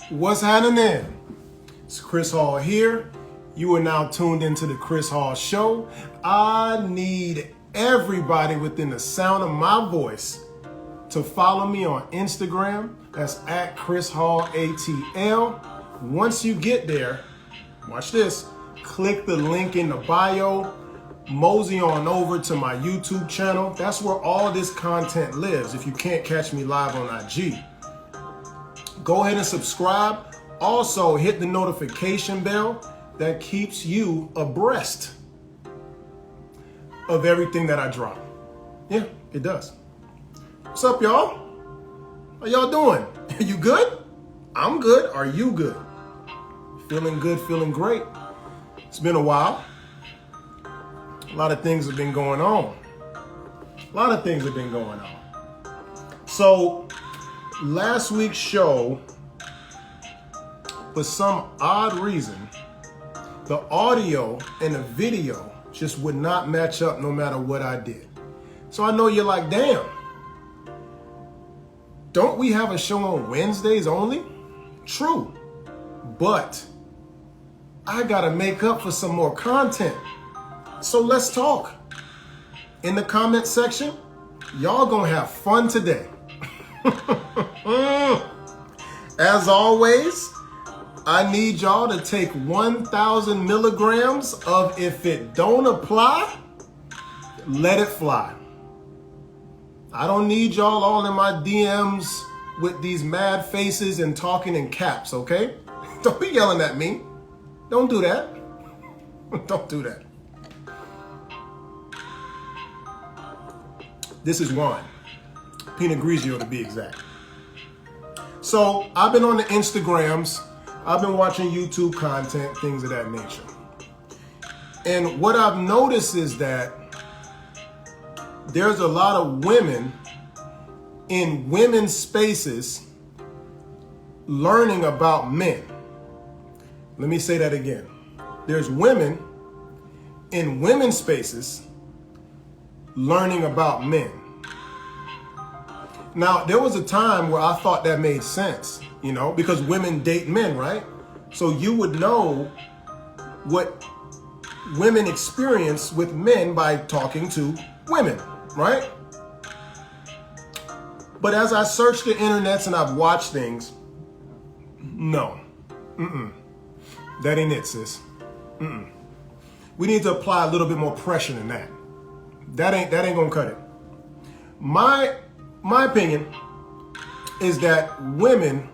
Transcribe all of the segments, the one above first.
What's happening? It's Chris Hall here. You are now tuned into the Chris Hall Show. I need everybody within the sound of my voice to follow me on Instagram. That's at ChrisHallATL. Once you get there, watch this. Click the link in the bio. Mosey on over to my YouTube channel. That's where all this content lives if you can't catch me live on IG. Go ahead and subscribe. Also, hit the notification bell that keeps you abreast of everything that I drop. Yeah, it does. What's up, y'all? How y'all doing? Are you good? I'm good. Are you good? Feeling good, feeling great. It's been a while. A lot of things have been going on. So, last week's show, for some odd reason, the audio and the video just would not match up no matter what I did. So I know you're like, damn, don't we have a show on Wednesdays only? True, but I gotta make up for some more content. So let's talk. In the comment section, y'all gonna have fun today. As always, I need y'all to take 1,000 milligrams of if it don't apply, let it fly. I don't need y'all all in my DMs with these mad faces and talking in caps, okay? Don't be yelling at me. Don't do that. Don't do that. This is wine. Pinot Grigio to be exact. So I've been on the Instagrams. I've been watching YouTube content, things of that nature. And what I've noticed is that there's a lot of women in women's spaces learning about men. Let me say that again. There's women in women's spaces learning about men. Now, there was a time where I thought that made sense, you know, because women date men, right? So you would know what women experience with men by talking to women, right? But as I searched the internets and I've watched things, no. That ain't it, sis. We need to apply a little bit more pressure than that. That ain't gonna cut it. My opinion is that women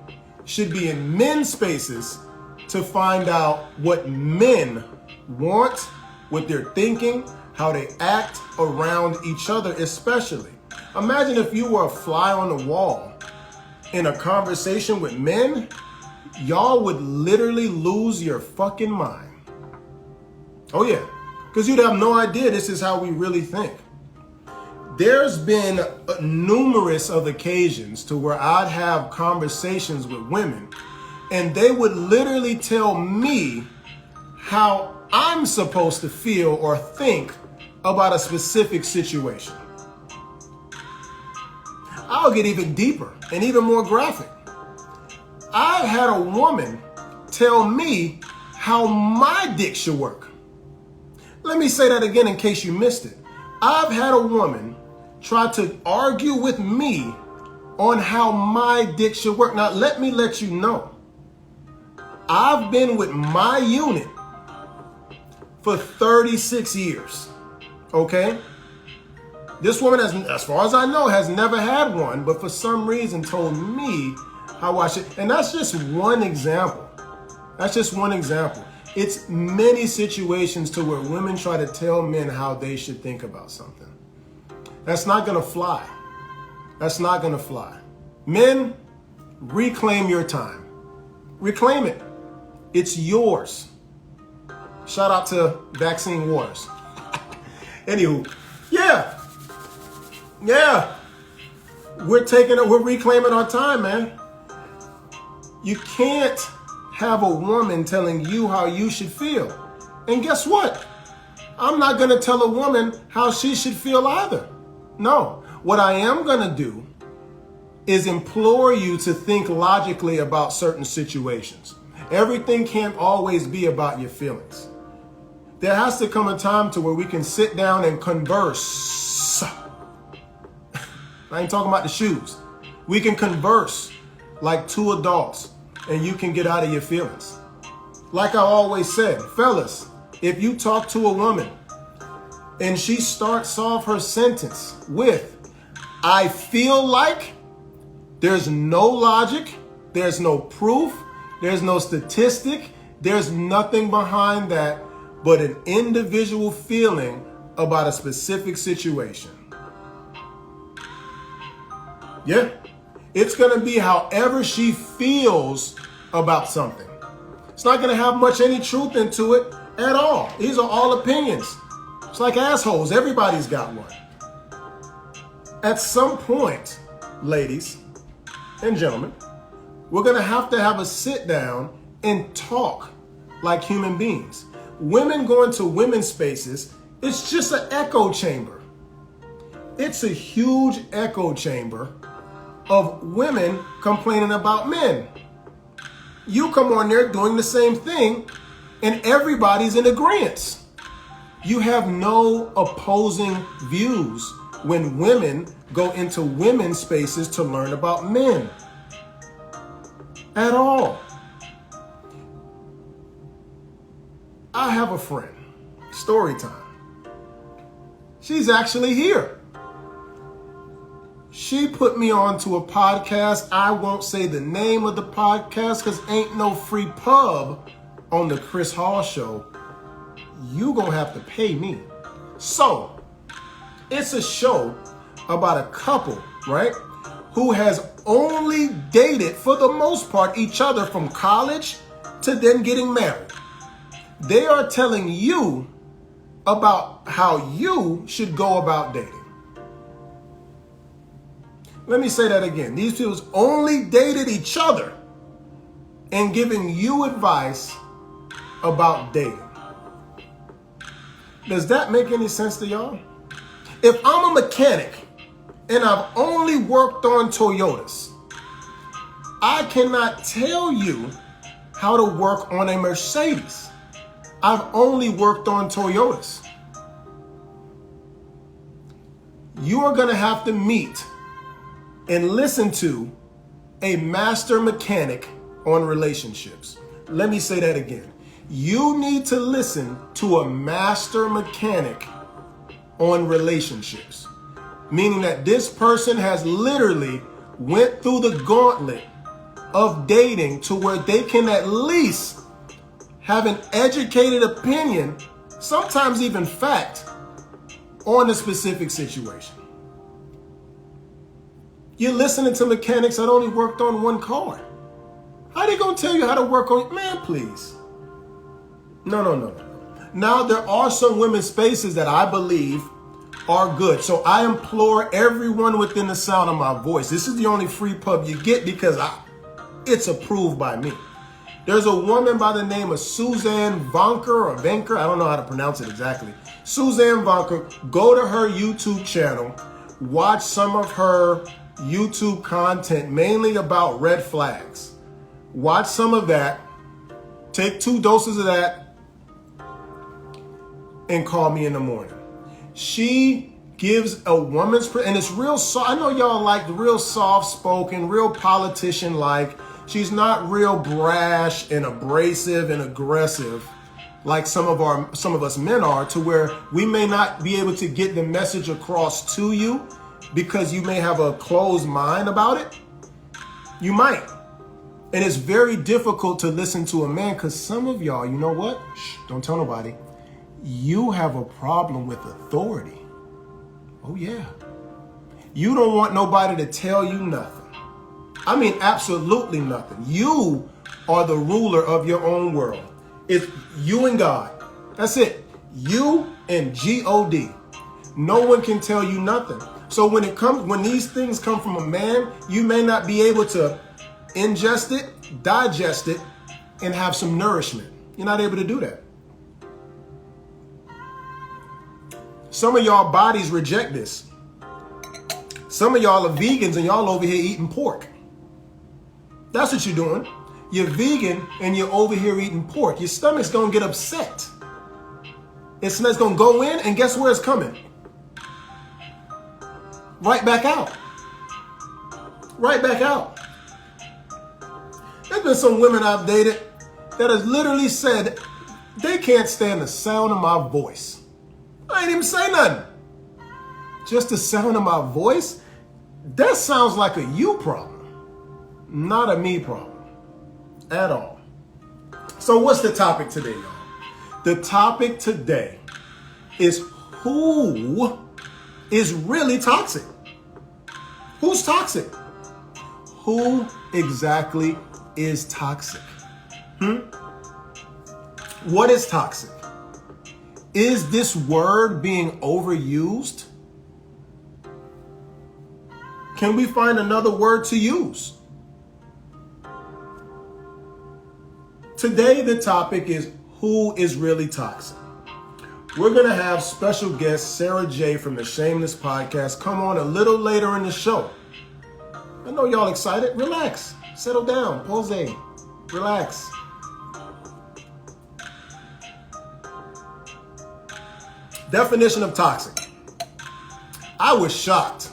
should be in men's spaces to find out what men want, what they're thinking, how they act around each other, especially. Imagine if you were a fly on the wall in a conversation with men, y'all would literally lose your fucking mind. Oh yeah, because you'd have no idea this is how we really think. There's been numerous of occasions to where I'd have conversations with women and they would literally tell me how I'm supposed to feel or think about a specific situation. I'll get even deeper and even more graphic. I've had a woman tell me how my dick should work. Let me say that again in case you missed it. I've had a woman try to argue with me on how my dick should work. Now, let me let you know. I've been with my unit for 36 years, okay? This woman, as far as I know, has never had one, but for some reason told me how I should. And that's just one example. That's just one example. It's many situations to where women try to tell men how they should think about something. That's not gonna fly. That's not gonna fly. Men, reclaim your time. Reclaim it. It's yours. Shout out to Vaccine Wars. Anywho, yeah. We're reclaiming our time, man. You can't have a woman telling you how you should feel. And guess what? I'm not gonna tell a woman how she should feel either. No, what I am gonna do is implore you to think logically about certain situations. Everything can't always be about your feelings. There has to come a time to where we can sit down and converse. I ain't talking about the shoes. We can converse like two adults and you can get out of your feelings. Like I always said, fellas, if you talk to a woman and she starts off her sentence with, I feel like, there's no logic, there's no proof, there's no statistic, there's nothing behind that but an individual feeling about a specific situation. Yeah, it's going to be however she feels about something. It's not going to have much any truth into it at all. These are all opinions. It's like assholes. Everybody's got one. At some point, ladies and gentlemen, we're going to have a sit down and talk like human beings. Women going to women's spaces, it's just an echo chamber. It's a huge echo chamber of women complaining about men. You come on there doing the same thing and everybody's in agreement. You have no opposing views when women go into women's spaces to learn about men at all. I have a friend, story time. She's actually here. She put me on to a podcast. I won't say the name of the podcast because ain't no free pub on the Chris Hall show. You gonna have to pay me. So, it's a show about a couple, right? Who has only dated, for the most part, each other from college to then getting married. They are telling you about how you should go about dating. Let me say that again. These people only dated each other and giving you advice about dating. Does that make any sense to y'all? If I'm a mechanic and I've only worked on Toyotas, I cannot tell you how to work on a Mercedes. I've only worked on Toyotas. You are going to have to meet and listen to a master mechanic on relationships. Let me say that again. You need to listen to a master mechanic on relationships, meaning that this person has literally went through the gauntlet of dating to where they can at least have an educated opinion, sometimes even fact, on a specific situation. You're listening to mechanics that only worked on one car. How are they going to tell you how to work on? Man, please. No. Now, there are some women's spaces that I believe are good. So I implore everyone within the sound of my voice. This is the only free pub you get because it's approved by me. There's a woman by the name of Suzanne Vonker or Venker. I don't know how to pronounce it exactly. Suzanne Vonker. Go to her YouTube channel. Watch some of her YouTube content, mainly about red flags. Watch some of that. Take 2 doses of that and call me in the morning. She gives a woman's, and it's real soft. I know y'all like the real soft-spoken, real politician-like. She's not real brash and abrasive and aggressive like some of us men are, to where we may not be able to get the message across to you because you may have a closed mind about it. You might. And it's very difficult to listen to a man because some of y'all, you know what? Shh, don't tell nobody. You have a problem with authority. Oh yeah. You don't want nobody to tell you nothing. I mean, absolutely nothing. You are the ruler of your own world. It's you and God. That's it. You and God. No one can tell you nothing. So when these things come from a man, you may not be able to ingest it, digest it, and have some nourishment. You're not able to do that. Some of y'all bodies reject this. Some of y'all are vegans and y'all over here eating pork. That's what you're doing. You're vegan and you're over here eating pork. Your stomach's going to get upset. It's going to go in, and guess where it's coming? Right back out. Right back out. There's been some women I've dated that has literally said they can't stand the sound of my voice. I ain't even say nothing. Just the sound of my voice? That sounds like a you problem, not a me problem at all. So what's the topic today, y'all? The topic today is who is really toxic? Who's toxic? Who exactly is toxic? What is toxic? Is this word being overused? Can we find another word to use? Today, the topic is who is really toxic. We're going to have special guest Sara J from the Shameless Podcast come on a little later in the show. I know y'all excited. Relax. Settle down. Pose. Relax. Definition of toxic. I was shocked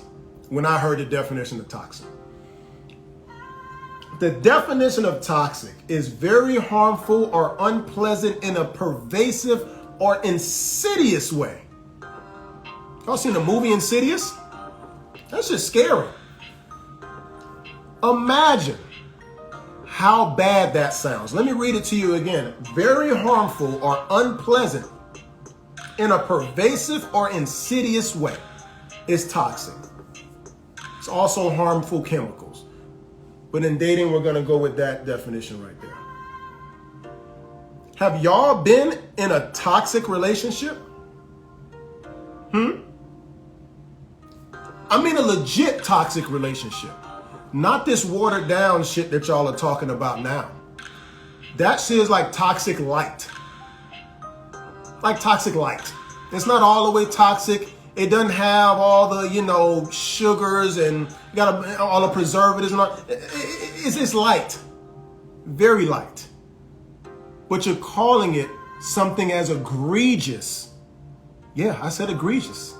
when I heard the definition of toxic. The definition of toxic is very harmful or unpleasant in a pervasive or insidious way. Y'all seen the movie Insidious? That's just scary. Imagine how bad that sounds. Let me read it to you again. Very harmful or unpleasant in a pervasive or insidious way is toxic. It's also harmful chemicals. But in dating, we're going to go with that definition right there. Have y'all been in a toxic relationship? I mean a legit toxic relationship. Not this watered down shit that y'all are talking about now. That shit is like toxic light. Like toxic light. It's not all the way toxic. It doesn't have all the, sugars and got all the preservatives and all. It's light. Very light. But you're calling it something as egregious. Yeah, I said egregious.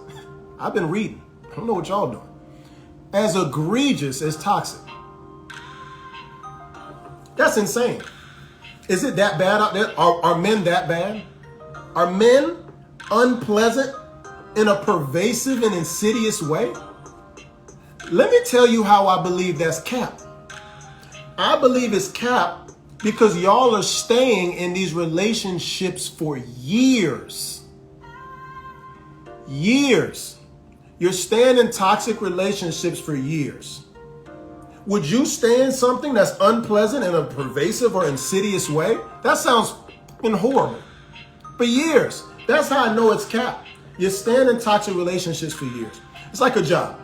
I've been reading. I don't know what y'all doing. As egregious as toxic. That's insane. Is it that bad out there? Are men that bad? Are men unpleasant in a pervasive and insidious way? Let me tell you how I believe that's cap. I believe it's cap because y'all are staying in these relationships for years. Years. You're staying in toxic relationships for years. Would you stay in something that's unpleasant in a pervasive or insidious way? That sounds horrible. For years. That's how I know it's cap. You're staying in toxic relationships for years. It's like a job.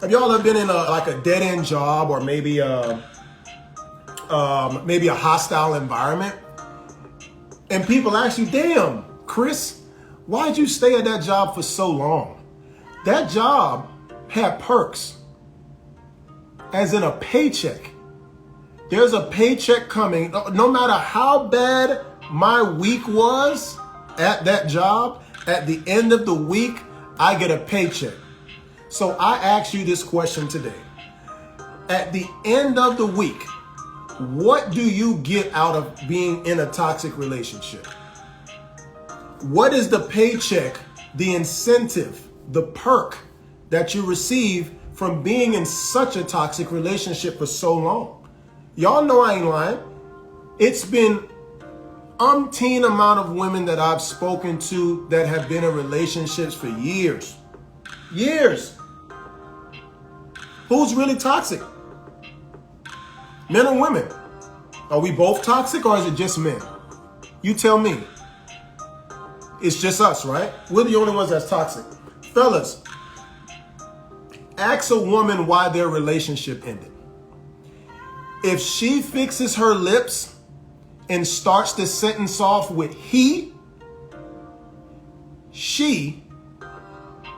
Have y'all ever been in a dead-end job or maybe a hostile environment? And people ask you, damn, Chris, why'd you stay at that job for so long? That job had perks, as in a paycheck. There's a paycheck coming. No matter how bad my week was at that job, at the end of the week, I get a paycheck. So I ask you this question today. At the end of the week, what do you get out of being in a toxic relationship? What is the paycheck, the incentive, the perk that you receive from being in such a toxic relationship for so long? Y'all know I ain't lying. It's been umpteen amount of women that I've spoken to that have been in relationships for years. Years. Who's really toxic? Men or women? Are we both toxic or is it just men? You tell me. It's just us, right? We're the only ones that's toxic. Fellas, ask a woman why their relationship ended. If she fixes her lips and starts the sentence off with he, she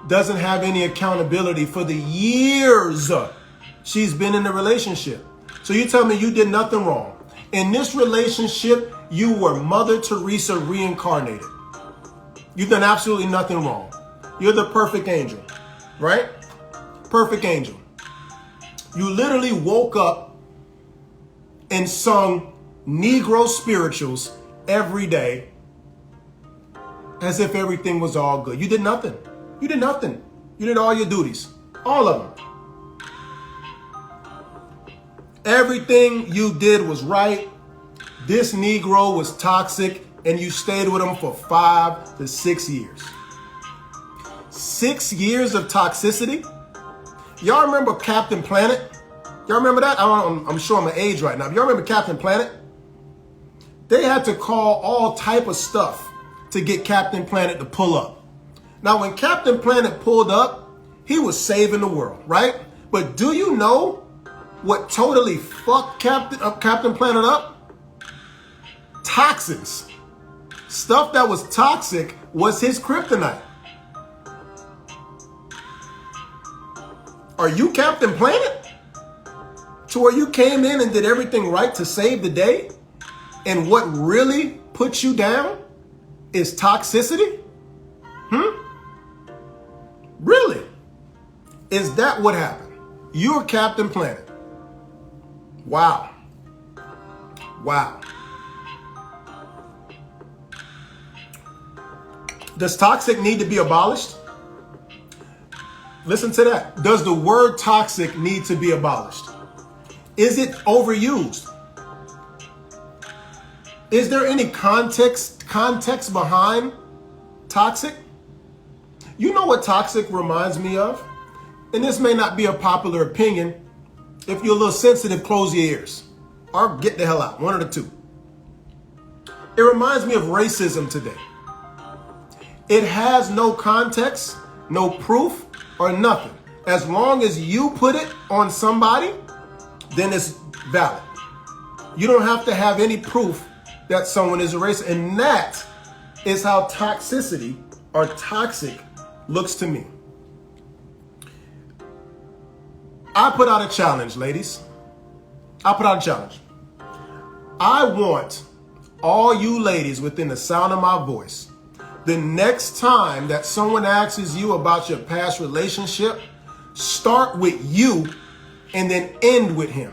doesn't have any accountability for the years she's been in the relationship. So you tell me you did nothing wrong. In this relationship, you were Mother Teresa reincarnated. You've done absolutely nothing wrong. You're the perfect angel, right? Perfect angel. You literally woke up and sung Negro spirituals every day as if everything was all good. You did nothing. You did nothing. You did all your duties. All of them. Everything you did was right. This Negro was toxic, and you stayed with him for 5 to 6 years. 6 years of toxicity? Y'all remember Captain Planet? Y'all remember that? I'm sure I'm an age right now. Y'all remember Captain Planet? They had to call all type of stuff to get Captain Planet to pull up. Now, when Captain Planet pulled up, he was saving the world, right? But do you know what totally fucked Captain Planet up? Toxins. Stuff that was toxic was his kryptonite. Are you Captain Planet? To where you came in and did everything right to save the day? And what really puts you down is toxicity? Really? Is that what happened? You're Captain Planet. Wow. Wow. Does toxic need to be abolished? Listen to that. Does the word toxic need to be abolished? Is it overused? Is there any context behind toxic? You know what toxic reminds me of? And this may not be a popular opinion. If you're a little sensitive, close your ears. Or get the hell out. One of the two. It reminds me of racism today. It has no context, no proof, or nothing. As long as you put it on somebody, then it's valid. You don't have to have any proof that someone is a racist. And that is how toxicity or toxic looks to me. I put out a challenge, ladies. I put out a challenge. I want all you ladies within the sound of my voice, the next time that someone asks you about your past relationship, start with you and then end with him.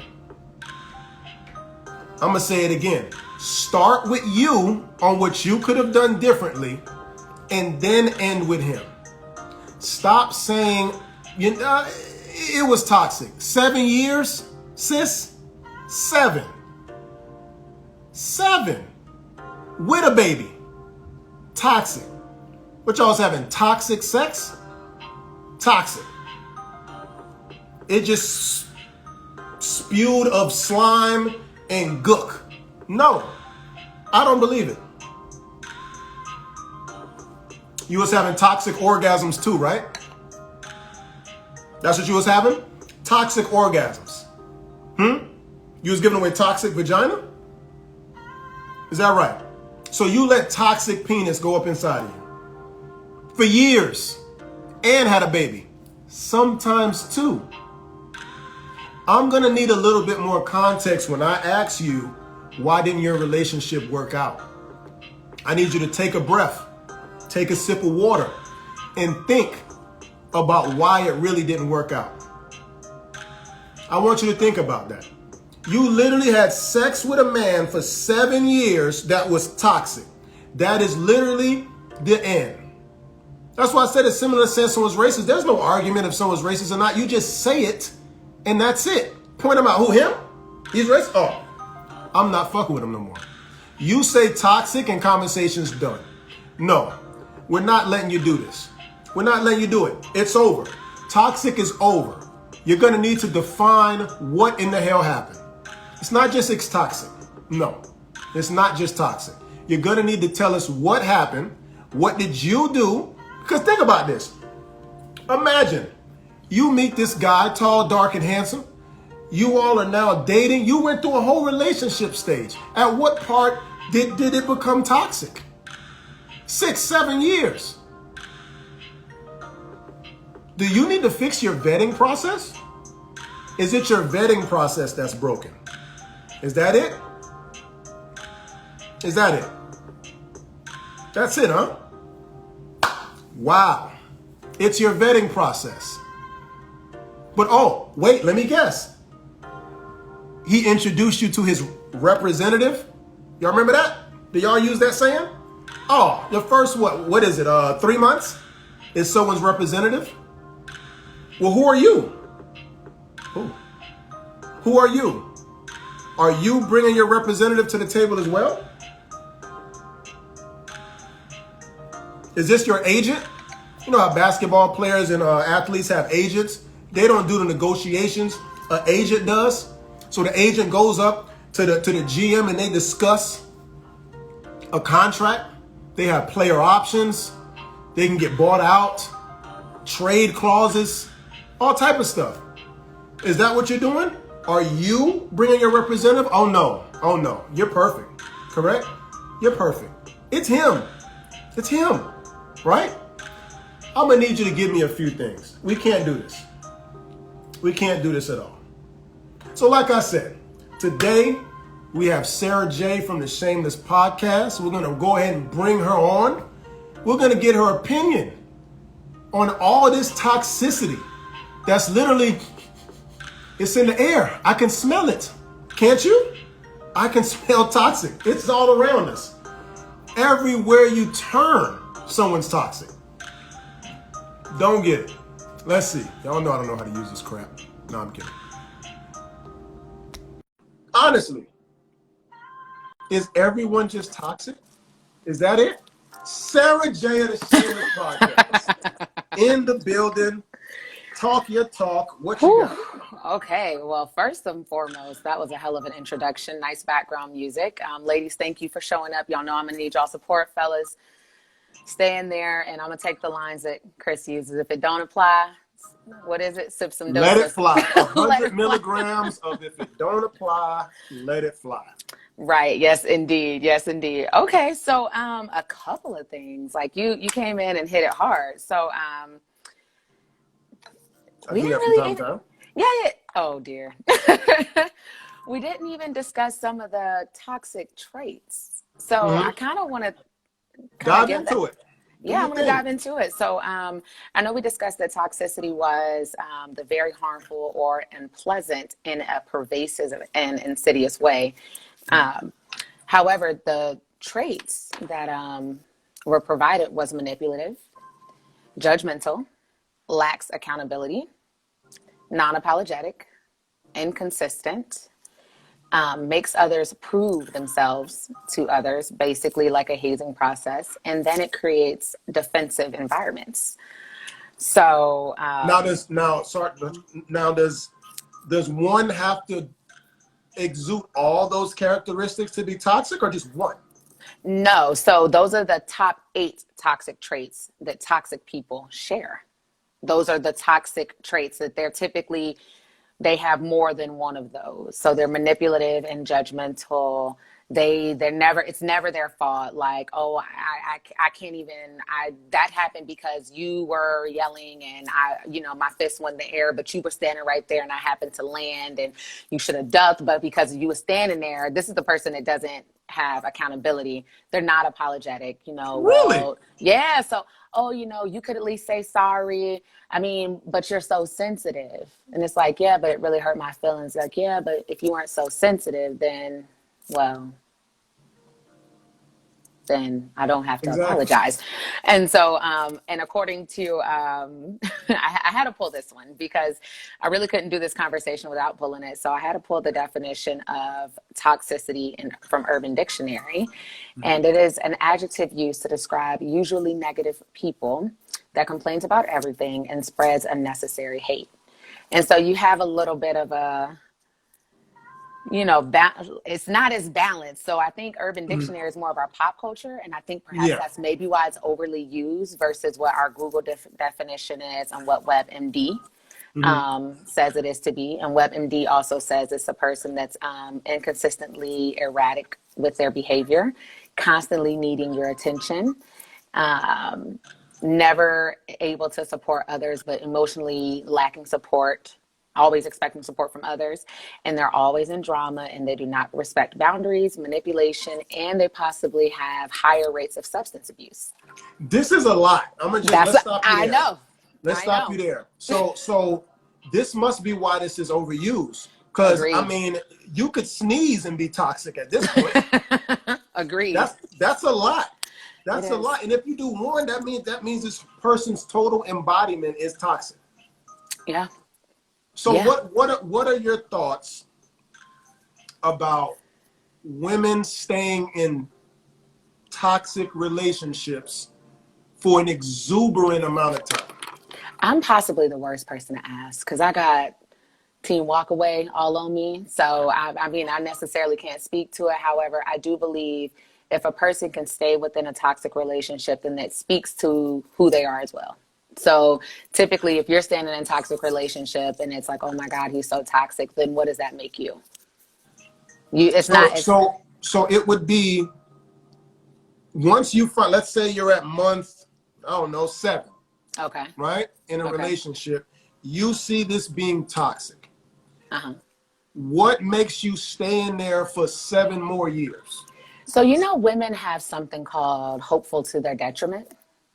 I'm going to say it again. Start with you on what you could have done differently and then end with him. Stop saying, it was toxic. 7 years, sis? 7. 7. With a baby. Toxic. What y'all was having? Toxic sex? Toxic. It just spewed of slime and gook. No, I don't believe it. You was having toxic orgasms too, right? That's what you was having? Toxic orgasms. You was giving away toxic vagina? Is that right? So you let toxic penis go up inside of you for years and had a baby. Sometimes two. I'm going to need a little bit more context when I ask you, why didn't your relationship work out? I need you to take a breath, take a sip of water, and think about why it really didn't work out. I want you to think about that. You literally had sex with a man for 7 years that was toxic. That is literally the end. That's why I said it's similar to saying someone's racist. There's no argument if someone's racist or not. You just say it, and that's it. Point him out. Who, him? He's racist? Oh, I'm not fucking with him no more. You say toxic and conversation's done. No, we're not letting you do this. We're not letting you do it. It's over. Toxic is over. You're going to need to define what in the hell happened. It's not just it's toxic. No, it's not just toxic. You're going to need to tell us what happened. What did you do? Because think about this. Imagine you meet this guy, tall, dark, and handsome. You all are now dating. You went through a whole relationship stage. At what part did it become toxic? 6, 7 years. Do you need to fix your vetting process? Is it your vetting process that's broken? Is that it? Is that it? That's it, huh? Wow. It's your vetting process. But oh, wait, let me guess. He introduced you to his representative? Y'all remember that? Do y'all use that saying? Oh, the first what is it? 3 months is someone's representative? Well, who are you? Who are you? Are you bringing your representative to the table as well? Is this your agent? You know how basketball players and athletes have agents? They don't do the negotiations. An agent does. So the agent goes up to the GM and they discuss a contract. They have player options. They can get bought out, trade clauses, all type of stuff. Is that what you're doing? Are you bringing your representative? Oh no, you're perfect, correct? You're perfect. It's him, right? I'm gonna need you to give me a few things. We can't do this. We can't do this at all. So like I said, today we have Sara J from the Shameless Podcast. We're gonna go ahead and bring her on. We're gonna get her opinion on all this toxicity that's literally, it's in the air. I can smell it. Can't you? I can smell toxic. It's all around us. Everywhere you turn, someone's toxic. Don't get it. Let's see. Y'all know I don't know how to use this crap. No, I'm kidding. Honestly, is everyone just toxic? Is that it? Sara J of the Shameless Podcast. In the building. Talk your talk. What you got? Okay. Well, first and foremost, that was a hell of an introduction. Nice background music. Ladies, thank you for showing up. Y'all know I'm going to need y'all support, fellas. Stay in there, and I'm going to take the lines that Chris uses. If it don't apply, what is it? Sip some doses. Let it fly. 100 milligrams of if it don't apply, let it fly. Right. Yes, indeed. Yes, indeed. Okay. So a couple of things. Like you came in and hit it hard. So we didn't really even, yeah. Oh dear. We didn't even discuss some of the toxic traits. So I kind of want to dive into it. Yeah, I'm going to dive into it. So I know we discussed that toxicity was the very harmful or unpleasant in a pervasive and insidious way. However, the traits that were provided was manipulative, judgmental, lacks accountability, non-apologetic, inconsistent, makes others prove themselves to others, basically like a hazing process, and then it creates defensive environments. So does one have to exude all those characteristics to be toxic, or just one? No. So those are the top 8 toxic traits that toxic people share. Those are the toxic traits that they have more than one of those. So they're manipulative and judgmental. It's never their fault. Like, oh, I can't even, that happened because you were yelling and my fist went in the air, but you were standing right there and I happened to land and you should have ducked, but because you were standing there, this is the person that doesn't have accountability. They're not apologetic, Really? Well, yeah. So, you could at least say sorry. I mean, but you're so sensitive. And it's like, yeah, but it really hurt my feelings. Like, yeah, but if you weren't so sensitive, then I don't have to apologize. And so, and according to, I had to pull this one because I really couldn't do this conversation without pulling it. So I had to pull the definition of toxicity from Urban Dictionary. And it is an adjective used to describe usually negative people that complains about everything and spreads unnecessary hate. And so you have a little bit of a, it's not as balanced. So I think Urban Dictionary is more of our pop culture. And I think perhaps that's maybe why it's overly used versus what our Google definition is and what WebMD says it is to be. And WebMD also says it's a person that's inconsistently erratic with their behavior, constantly needing your attention, never able to support others, but emotionally lacking support, always expecting support from others. And they're always in drama, and they do not respect boundaries, manipulation, and they possibly have higher rates of substance abuse. This is a lot. Let's stop you there. I know. Let's stop you there. So this must be why this is overused. Because I mean, you could sneeze and be toxic at this point. Agreed. That's a lot. That's a lot. And if you do one, that means this person's total embodiment is toxic. Yeah. So what are your thoughts about women staying in toxic relationships for an exuberant amount of time? I'm possibly the worst person to ask because I got teen walk away all on me. So I mean, I necessarily can't speak to it. However, I do believe if a person can stay within a toxic relationship, then that speaks to who they are as well. So typically, if you're standing in a toxic relationship and it's like, oh my God, he's so toxic, then what does that make you? So it would be once you find, let's say you're at month, I don't know, 7. Okay. Right? In a relationship, you see this being toxic. Uh-huh. What makes you stay in there for 7 more years? So, women have something called hopeful to their detriment.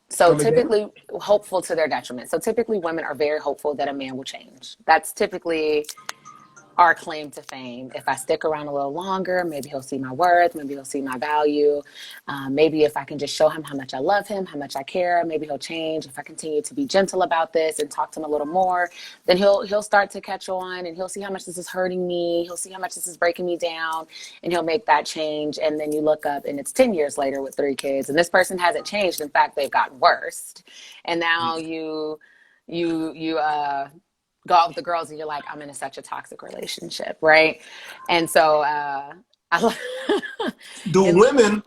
So typically hopeful to their detriment. So typically women are very hopeful that a man will change. That's typically our claim to fame. If I stick around a little longer, maybe he'll see my worth, maybe he'll see my value. Maybe if I can just show him how much I love him, how much I care, maybe he'll change. If I continue to be gentle about this and talk to him a little more, then he'll start to catch on, and he'll see how much this is hurting me. He'll see how much this is breaking me down, and he'll make that change. And then you look up and it's 10 years later with 3 kids, and this person hasn't changed. In fact, they've gotten worse. And now you go out with the girls and you're like, I'm in such a toxic relationship, right? And so do women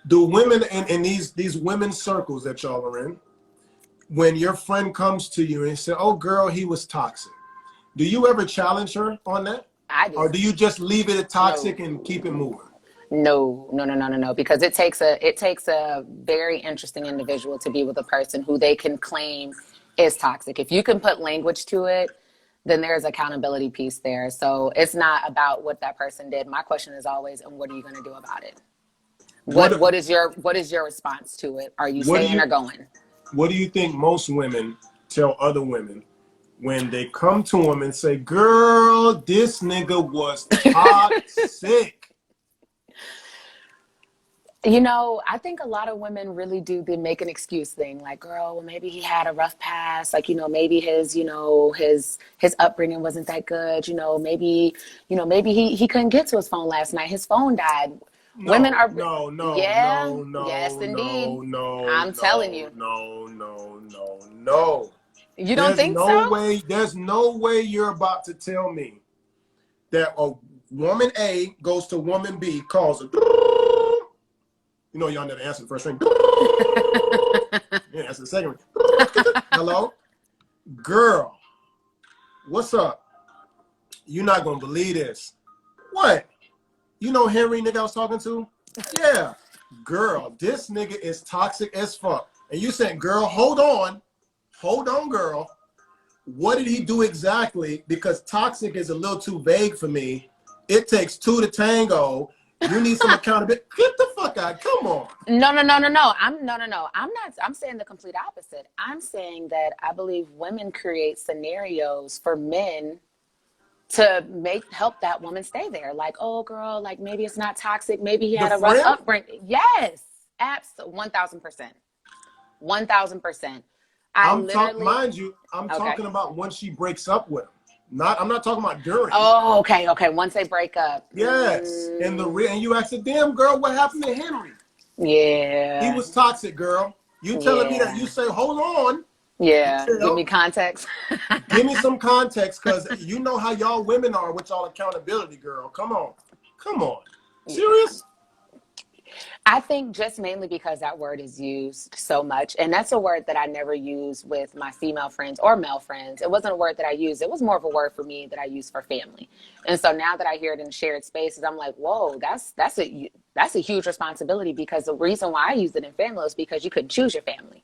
in these women's circles that y'all are in, when your friend comes to you and say, oh girl, he was toxic, do you ever challenge her on that? I do. Or do you just leave it at toxic and keep it moving? No, because it takes a very interesting individual to be with a person who they can claim is toxic. If you can put language to it, then there's accountability piece there. So it's not about what that person did. My question is always, and what are you going to do about it? What is your response to it? Are you staying or going? What do you think most women tell other women when they come to them and say, girl, this nigga was toxic? I think a lot of women really do the make an excuse thing. Like, girl, well, maybe he had a rough past. Like, maybe his upbringing wasn't that good. Maybe he couldn't get to his phone last night. His phone died. Women are no, yes, indeed. I'm telling you. No. You don't think so? There's no way you're about to tell me that a woman A goes to woman B, calls her. Y'all never answer the first ring. Yeah, answer the second ring. Hello? Girl, what's up? You're not going to believe this. What? Henry nigga I was talking to? Yeah. Girl, this nigga is toxic as fuck. And you saying, girl, hold on, girl. What did he do exactly? Because toxic is a little too vague for me. It takes 2 to tango. You need some accountability. Get the fuck out. Come on. No. I'm saying the complete opposite. I'm saying that I believe women create scenarios for men to help that woman stay there. Like, oh girl, like maybe it's not toxic. Maybe he had a rough upbringing. Yes. Absolutely. 1,000%. 1,000%. Mind you, I'm talking about when she breaks up with him. I'm not talking about during. Oh, okay. Once they break up. Yes. And you ask her, damn girl, what happened to Henry? Yeah. He was toxic, girl. You telling me that? You say, hold on. Yeah. Give me context. Give me some context, because you know how y'all women are with y'all accountability, girl. Come on. Serious? I think just mainly because that word is used so much. And that's a word that I never use with my female friends or male friends. It wasn't a word that I used. It was more of a word for me that I use for family. And so now that I hear it in shared spaces, I'm like, whoa, that's a huge responsibility, because the reason why I use it in family is because you couldn't choose your family.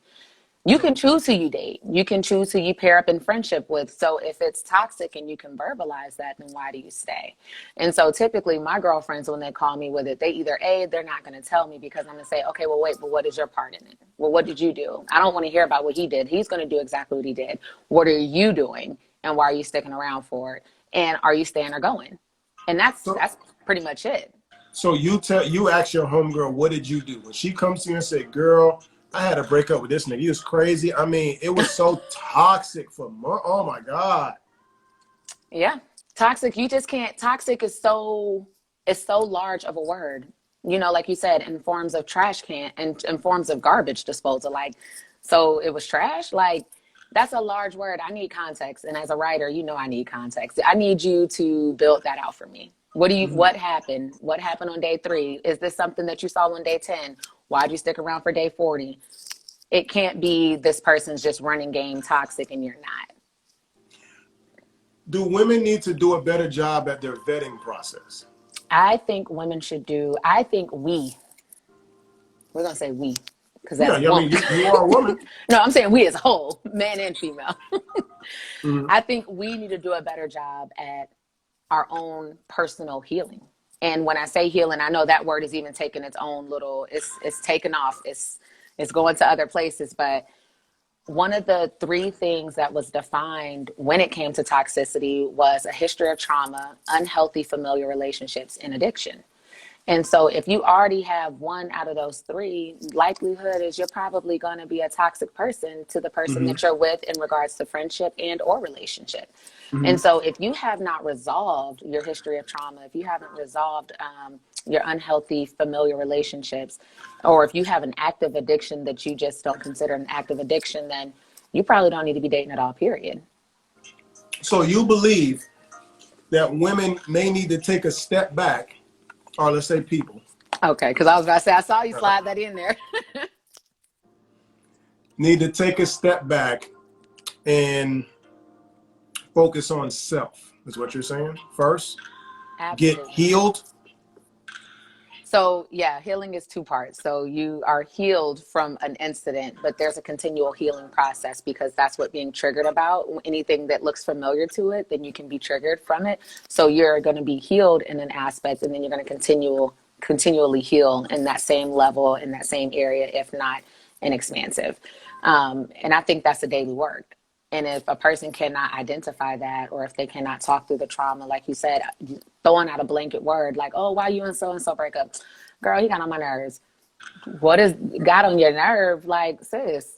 You can choose who you date. You can choose who you pair up in friendship with. So if it's toxic and you can verbalize that, then why do you stay? And so typically my girlfriends, when they call me with it, they either they're not going to tell me, because I'm going to say, okay, well, wait, but what is your part in it? Well, what did you do? I don't want to hear about what he did. He's going to do exactly what he did. What are you doing? And why are you sticking around for it? And are you staying or going? And that's pretty much it. So you ask your homegirl, what did you do? When she comes to you and say, girl, I had to break up with this nigga. He was crazy. I mean, it was so toxic for months. Oh my God. Yeah. Toxic. You just can't. Toxic is so large of a word. You know, like you said, in forms of trash can and in forms of garbage disposal. Like, so it was trash. Like, that's a large word. I need context. And as a writer, you know, I need context. I need you to build that out for me. What happened? What happened on day 3? Is this something that you saw on day 10? Why'd you stick around for day 40? It can't be this person's just running game toxic and you're not. Do women need to do a better job at their vetting process? I think women should do, I think we're going to say we, because that's I mean, you are a woman. No, I'm saying we as a whole, man and female. Mm-hmm. I think we need to do a better job at our own personal healing. And when I say healing, I know that word is even taking its own little, it's taken off. It's going to other places. But one of the 3 things that was defined when it came to toxicity was a history of trauma, unhealthy familiar relationships, and addiction. And so if you already have one out of those 3, likelihood is you're probably going to be a toxic person to the person that you're with in regards to friendship and or relationship. And so if you have not resolved your history of trauma, if you haven't resolved your unhealthy familiar relationships, or if you have an active addiction that you just don't consider an active addiction, then you probably don't need to be dating at all, period. So you believe that women may need to take a step back, or let's say people. Okay, because I was about to say, I saw you slide that in there. Need to take a step back and focus on self, is what you're saying? First, Absolutely. get healed. So yeah, healing is 2 parts. So you are healed from an incident, but there's a continual healing process, because that's what being triggered about. Anything that looks familiar to it, then you can be triggered from it. So you're going to be healed in an aspect, and then you're going to continually heal in that same level, in that same area, if not an expansive. And I think that's a daily work. And if a person cannot identify that, or if they cannot talk through the trauma, like you said, throwing out a blanket word like, oh, why you and so break up? Girl, he got on my nerves. What is got on your nerve? Like, sis,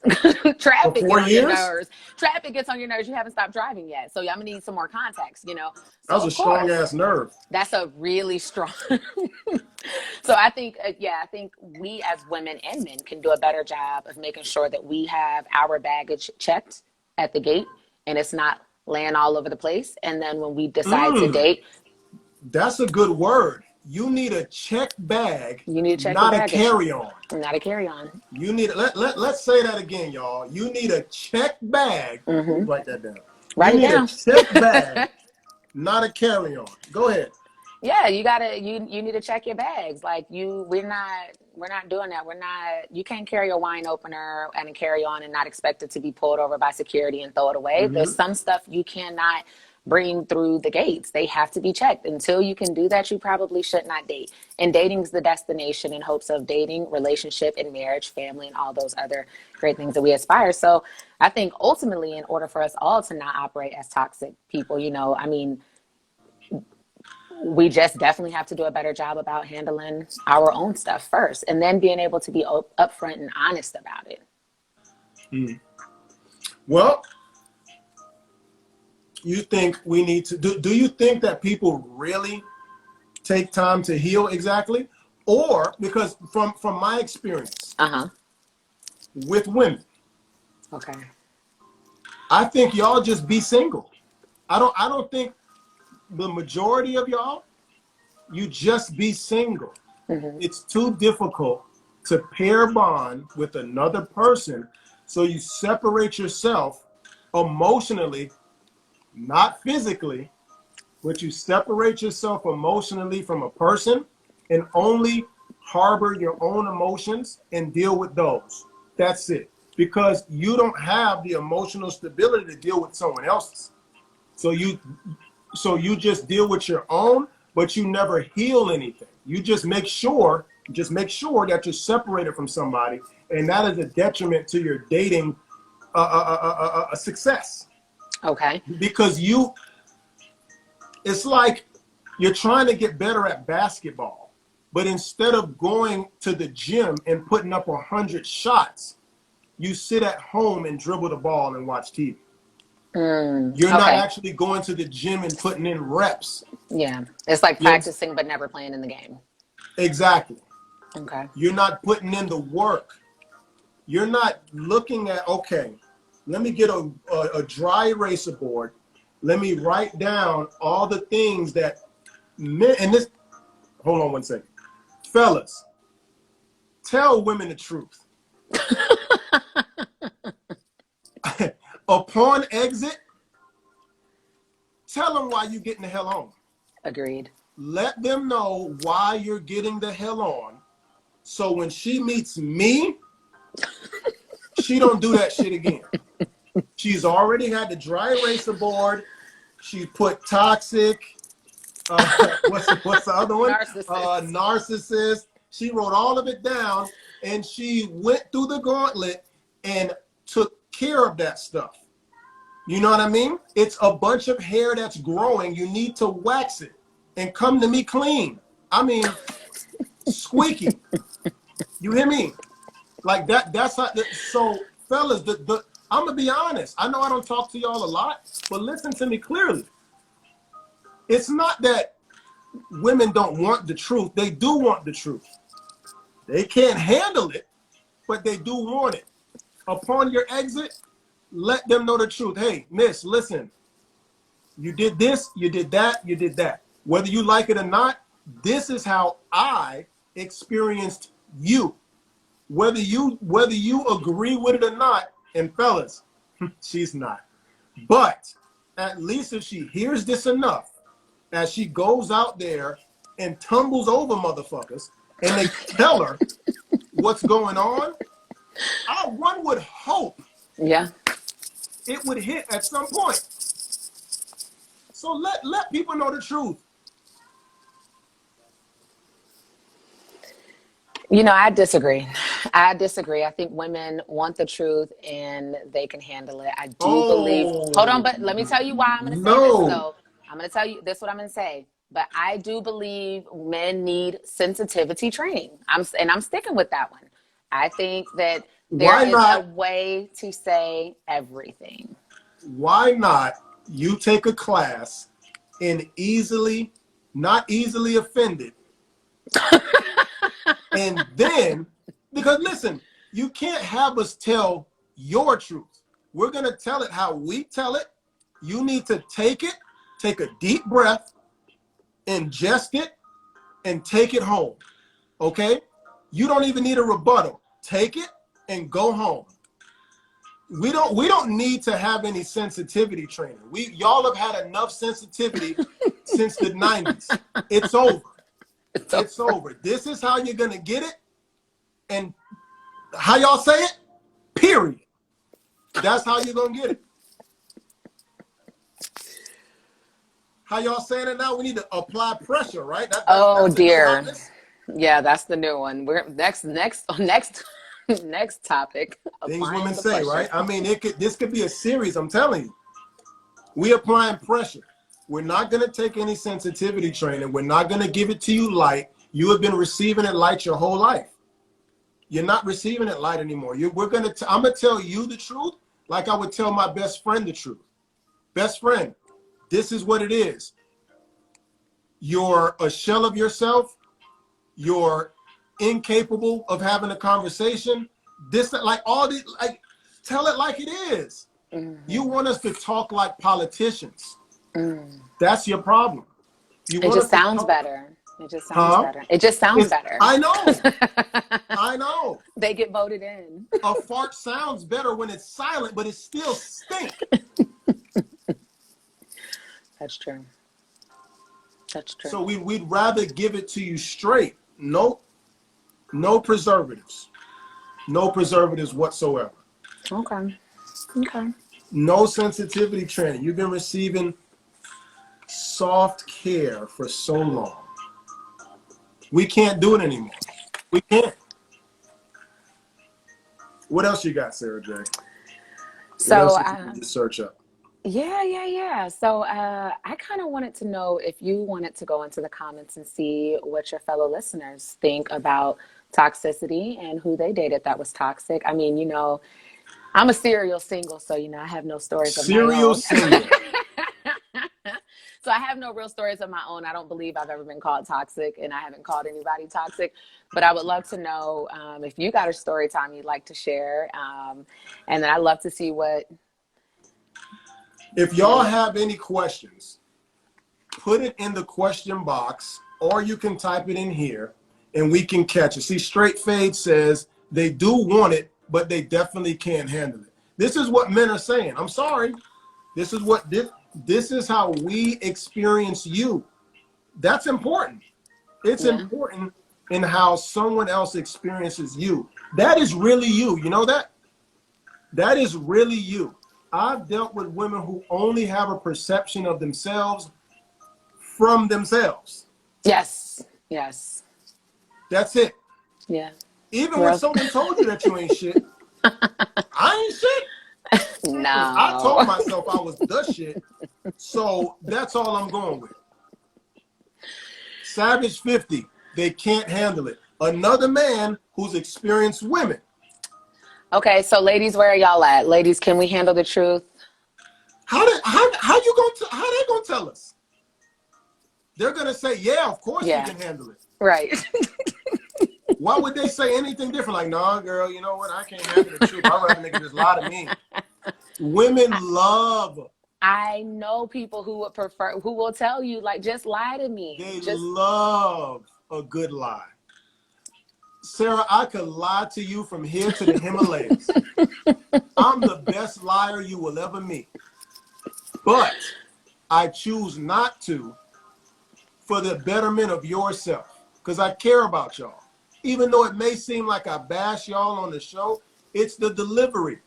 traffic gets on your nerves. Traffic gets on your nerves. You haven't stopped driving yet. So I'm going to need some more context, you know? So, that was a strong ass nerve. That's a really strong. So I think, I think we as women and men can do a better job of making sure that we have our baggage checked at the gate and it's not laying all over the place. And then when we decide to date. That's a good word. You need a check bag. You need to check not your a carry-on. Not a carry-on. You need let's say that again, y'all. You need a check bag. Write that down. Write it down. A check bag, not a carry-on. Go ahead. Yeah, you need to check your bags. Like we're not doing that. You can't carry a wine opener and a carry-on and not expect it to be pulled over by security and throw it away. There's some stuff you cannot bring through the gates. They have to be checked. Until you can do that, you probably should not date. And dating is the destination in hopes of dating, relationship, and marriage, family, and all those other great things that we aspire. So I think ultimately, in order for us all to not operate as toxic people, I mean, we just definitely have to do a better job about handling our own stuff first, and then being able to be upfront and honest about it. Well, you think we need to do you think that people really take time to heal exactly? Or because from my experience with women, okay, I think y'all just be single. I don't think the majority of y'all, you just be single. It's too difficult to pair bond with another person. So you separate yourself emotionally, not physically, but you separate yourself emotionally from a person and only harbor your own emotions and deal with those. That's it. Because you don't have the emotional stability to deal with someone else's. So you just deal with your own, but you never heal anything. You just make sure that you're separated from somebody, and that is a detriment to your dating success. Okay. Because it's like you're trying to get better at basketball, but instead of going to the gym and putting up 100 shots, you sit at home and dribble the ball and watch TV. You're not actually going to the gym and putting in reps. Yeah. It's like practicing but never playing in the game. Exactly. Okay. You're not putting in the work. You're not looking at, okay, let me get a dry eraser board. Let me write down all the things that men, and this, hold on one second. Fellas, tell women the truth. Upon exit, tell them why you're getting the hell on. Agreed. Let them know why you're getting the hell on. So when she meets me, she don't do that shit again. She's already had the dry eraser board. She put toxic. What's the other one? Narcissist. She wrote all of it down, and she went through the gauntlet and took care of that stuff. You know what I mean? It's a bunch of hair that's growing. You need to wax it and come to me clean. I mean, squeaky. You hear me? Like that. That's how. So, fellas, I'm gonna be honest. I know I don't talk to y'all a lot, but listen to me clearly. It's not that women don't want the truth. They do want the truth. They can't handle it, but they do want it. Upon your exit, let them know the truth. Hey, miss, listen. You did this, you did that, you did that. Whether you like it or not, this is how I experienced you. Whether you agree with it or not, and fellas, she's not. But at least if she hears this enough, as she goes out there and tumbles over motherfuckers, and they tell her what's going on, one would hope it would hit at some point. So let people know the truth. You know, I disagree. I think women want the truth and they can handle it. I do believe. Hold on, but let me tell you why I'm going to say this, though. I'm going to tell you this is what I'm going to say. But I do believe men need sensitivity training. I'm sticking with that one. I think that there is a way to say everything. Why not you take a class in not easily offended? And then, because listen, you can't have us tell your truth. We're going to tell it how we tell it. You need to take a deep breath, ingest it, and take it home. Okay? You don't even need a rebuttal. Take it and go home. We don't need to have any sensitivity training. Y'all have had enough sensitivity since the 90s. It's over. It's over. This is how you're going to get it. And how y'all say it? Period. That's how you're going to get it. How y'all saying it now? We need to apply pressure, right? That's dear. Yeah, that's the new one. We're next topic. Things women say, right? I mean, this could be a series, I'm telling you. We applying pressure. We're not going to take any sensitivity training. We're not going to give it to you light. You have been receiving it light your whole life. You're not receiving it light anymore. I'm going to tell you the truth like I would tell my best friend the truth. Best friend, this is what it is. You're a shell of yourself. You're incapable of having a conversation. Tell it like it is. Mm-hmm. You want us to talk like politicians. That's your problem. It just sounds better. It just sounds better. It just sounds better. I know. I know. They get voted in. A fart sounds better when it's silent, but it still stinks. That's true. That's true. So we'd rather give it to you straight. No preservatives. No preservatives whatsoever. Okay. Okay. No sensitivity training. You've been receiving soft care for so long. We can't do it anymore. We can't. What else you got, Sarah J? So you search up. Yeah. So I kind of wanted to know if you wanted to go into the comments and see what your fellow listeners think about toxicity and who they dated that was toxic. I mean, you know, I'm a serial single, so, you know, I have no stories of my own. Serial single. So I have no real stories of my own. I don't believe I've ever been called toxic, and I haven't called anybody toxic. But I would love to know if you got a story time you'd like to share. And then I'd love to see what... If y'all have any questions, put it in the question box, or you can type it in here, and we can catch it. See, Straight Fade says they do want it, but they definitely can't handle it. This is what men are saying. I'm sorry. This is how we experience you. That's important. It's important in how someone else experiences you. That is really you. You know that? That is really you. I've dealt with women who only have a perception of themselves from themselves. Yes. Yes. That's it. Yeah. Even when someone told you that you ain't shit, I ain't shit. No. I told myself I was the shit. So that's all I'm going with. Savage 50, they can't handle it. Another man who's experienced women. Okay, so ladies, where are y'all at? Ladies, can we handle the truth? How they gonna tell us? They're gonna say, yeah, of course you can handle it. Right. Why would they say anything different? Like, nah, girl, you know what? I can't handle the truth. I'd rather nigga just lie to me. Women love. I know people who would prefer, who will tell you, like, just lie to me. They love a good lie. Sarah, I could lie to you from here to the Himalayas. I'm the best liar you will ever meet. But I choose not to for the betterment of yourself, because I care about y'all. Even though it may seem like I bash y'all on the show, it's the delivery.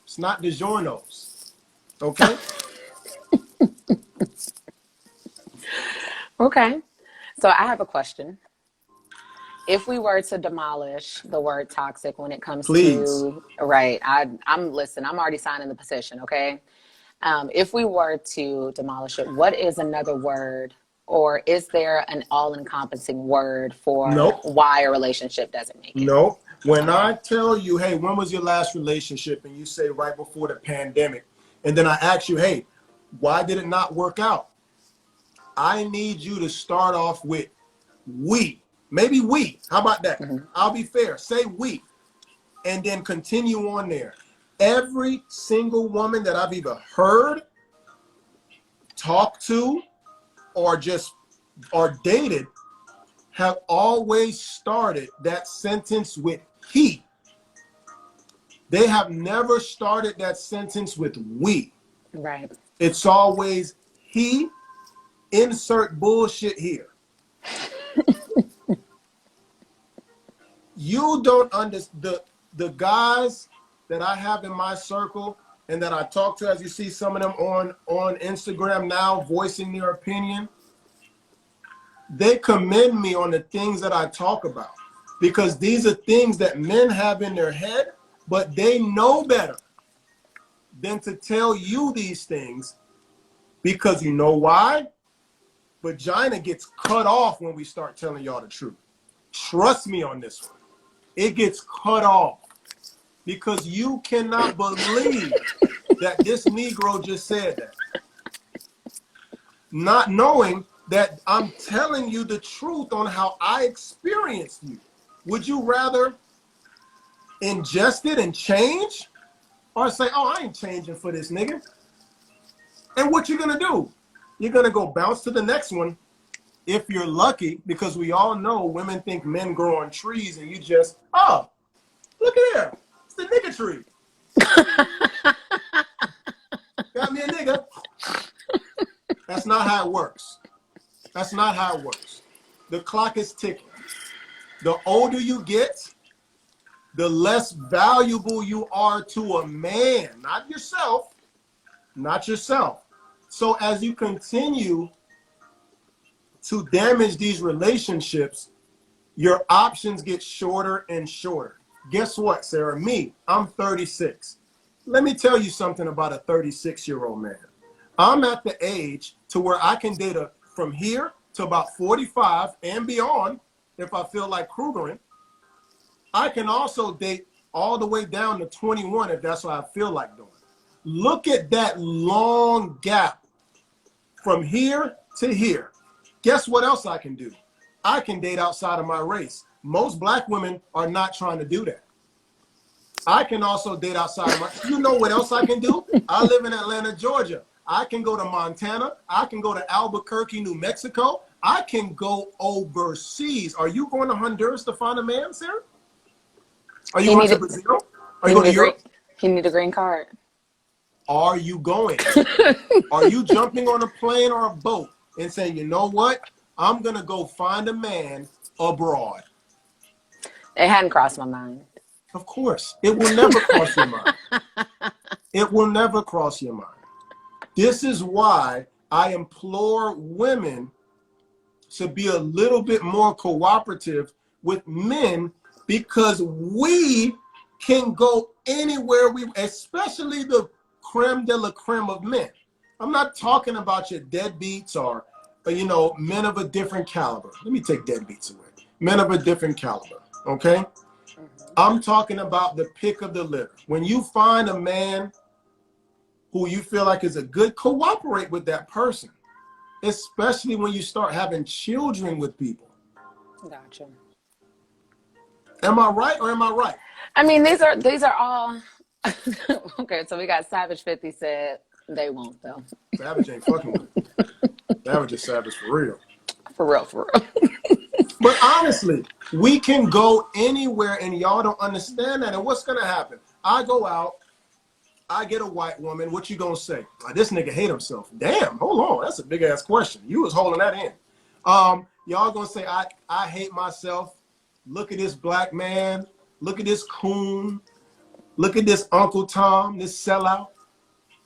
It's not DiGiorno's. Okay? Okay. So I have a question. If we were to demolish the word toxic when it comes to, right, I'm already signing the petition, okay? If we were to demolish it, what is another word, or is there an all-encompassing word for why a relationship doesn't make it? No. When I tell you, hey, when was your last relationship? And you say right before the pandemic. And then I ask you, hey, why did it not work out? I need you to start off with we. Maybe we. How about that? I'll be fair. Say we. And then continue on there. Every single woman that I've either heard, talked to, or dated have always started that sentence with he. They have never started that sentence with we. Right. It's always he, insert bullshit here. You don't understand. The guys that I have in my circle and that I talk to, as you see some of them on Instagram now voicing their opinion, they commend me on the things that I talk about, because these are things that men have in their head, but they know better than to tell you these things, because you know why? Vagina gets cut off when we start telling y'all the truth. Trust me on this one. It gets cut off because you cannot believe that this Negro just said that. Not knowing that I'm telling you the truth on how I experienced you. Would you rather ingest it and change, or say, oh, I ain't changing for this nigga? And what you gonna do? You're gonna go bounce to the next one if you're lucky, because we all know women think men grow on trees and you just, oh, look at there. It's the nigga tree. Got me a nigga. That's not how it works. That's not how it works. The clock is ticking. The older you get, the less valuable you are to a man, not yourself, not yourself. So as you continue to damage these relationships, your options get shorter and shorter. Guess what, Sarah? Me, I'm 36. Let me tell you something about a 36-year-old man. I'm at the age to where I can date from here to about 45 and beyond if I feel like Krugering. I can also date all the way down to 21 if that's what I feel like doing. Look at that long gap from here to here. Guess what else I can do? I can date outside of my race. Most black women are not trying to do that. I can also date outside of my, you know what else I can do? I live in Atlanta, Georgia. I can go to Montana. I can go to Albuquerque, New Mexico. I can go overseas. Are you going to Honduras to find a man, Sarah? Are you going to Brazil? Are you going to Europe? He need a green card. Are you going? Are you jumping on a plane or a boat and saying, you know what? I'm going to go find a man abroad? It hadn't crossed my mind. Of course. It will never cross your mind. It will never cross your mind. This is why I implore women to be a little bit more cooperative with men, because we can go anywhere especially the creme de la creme of men. I'm not talking about your deadbeats or you know, men of a different caliber. Let me take deadbeats away. Men of a different caliber, okay? I'm talking about the pick of the litter. When you find a man who you feel like is a good, cooperate with that person, especially when you start having children with people. Gotcha. Am I right or am I right? I mean, these are all okay. So we got Savage 50 said they won't though. Savage ain't fucking with it. Savage is savage for real. For real, for real. But honestly, we can go anywhere and y'all don't understand that. And what's gonna happen? I go out, I get a white woman, what you gonna say? Like, this nigga hate himself. Damn, hold on, that's a big ass question. You was holding that in. Y'all gonna say, I hate myself. Look at this black man. Look at this coon. Look at this Uncle Tom, this sellout,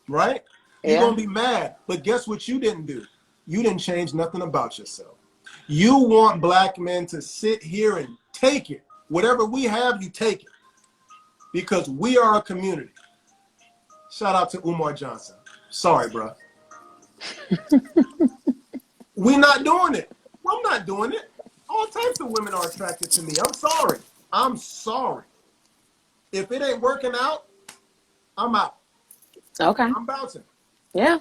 right? Yeah. You're gonna be mad, but guess what you didn't do? You didn't change nothing about yourself. You want black men to sit here and take it. Whatever we have, you take it. Because we are a community. Shout out to Umar Johnson. Sorry, bro. We not doing it. Well, I'm not doing it. All types of women are attracted to me. I'm sorry. I'm sorry. If it ain't working out, I'm out. Okay. I'm bouncing. Yeah.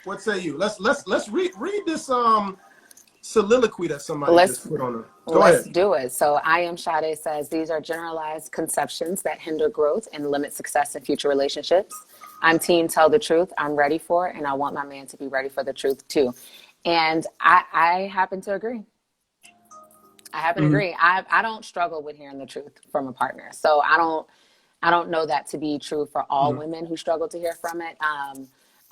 What say you? Let's read this soliloquy that somebody just put on her. Go ahead. Let's do it. So I Am Sade says, these are generalized conceptions that hinder growth and limit success in future relationships. I'm team tell the truth. I'm ready for it, and I want my man to be ready for the truth too. And I happen to agree. I agree. I don't struggle with hearing the truth from a partner. So I don't know that to be true for all women who struggle to hear from it.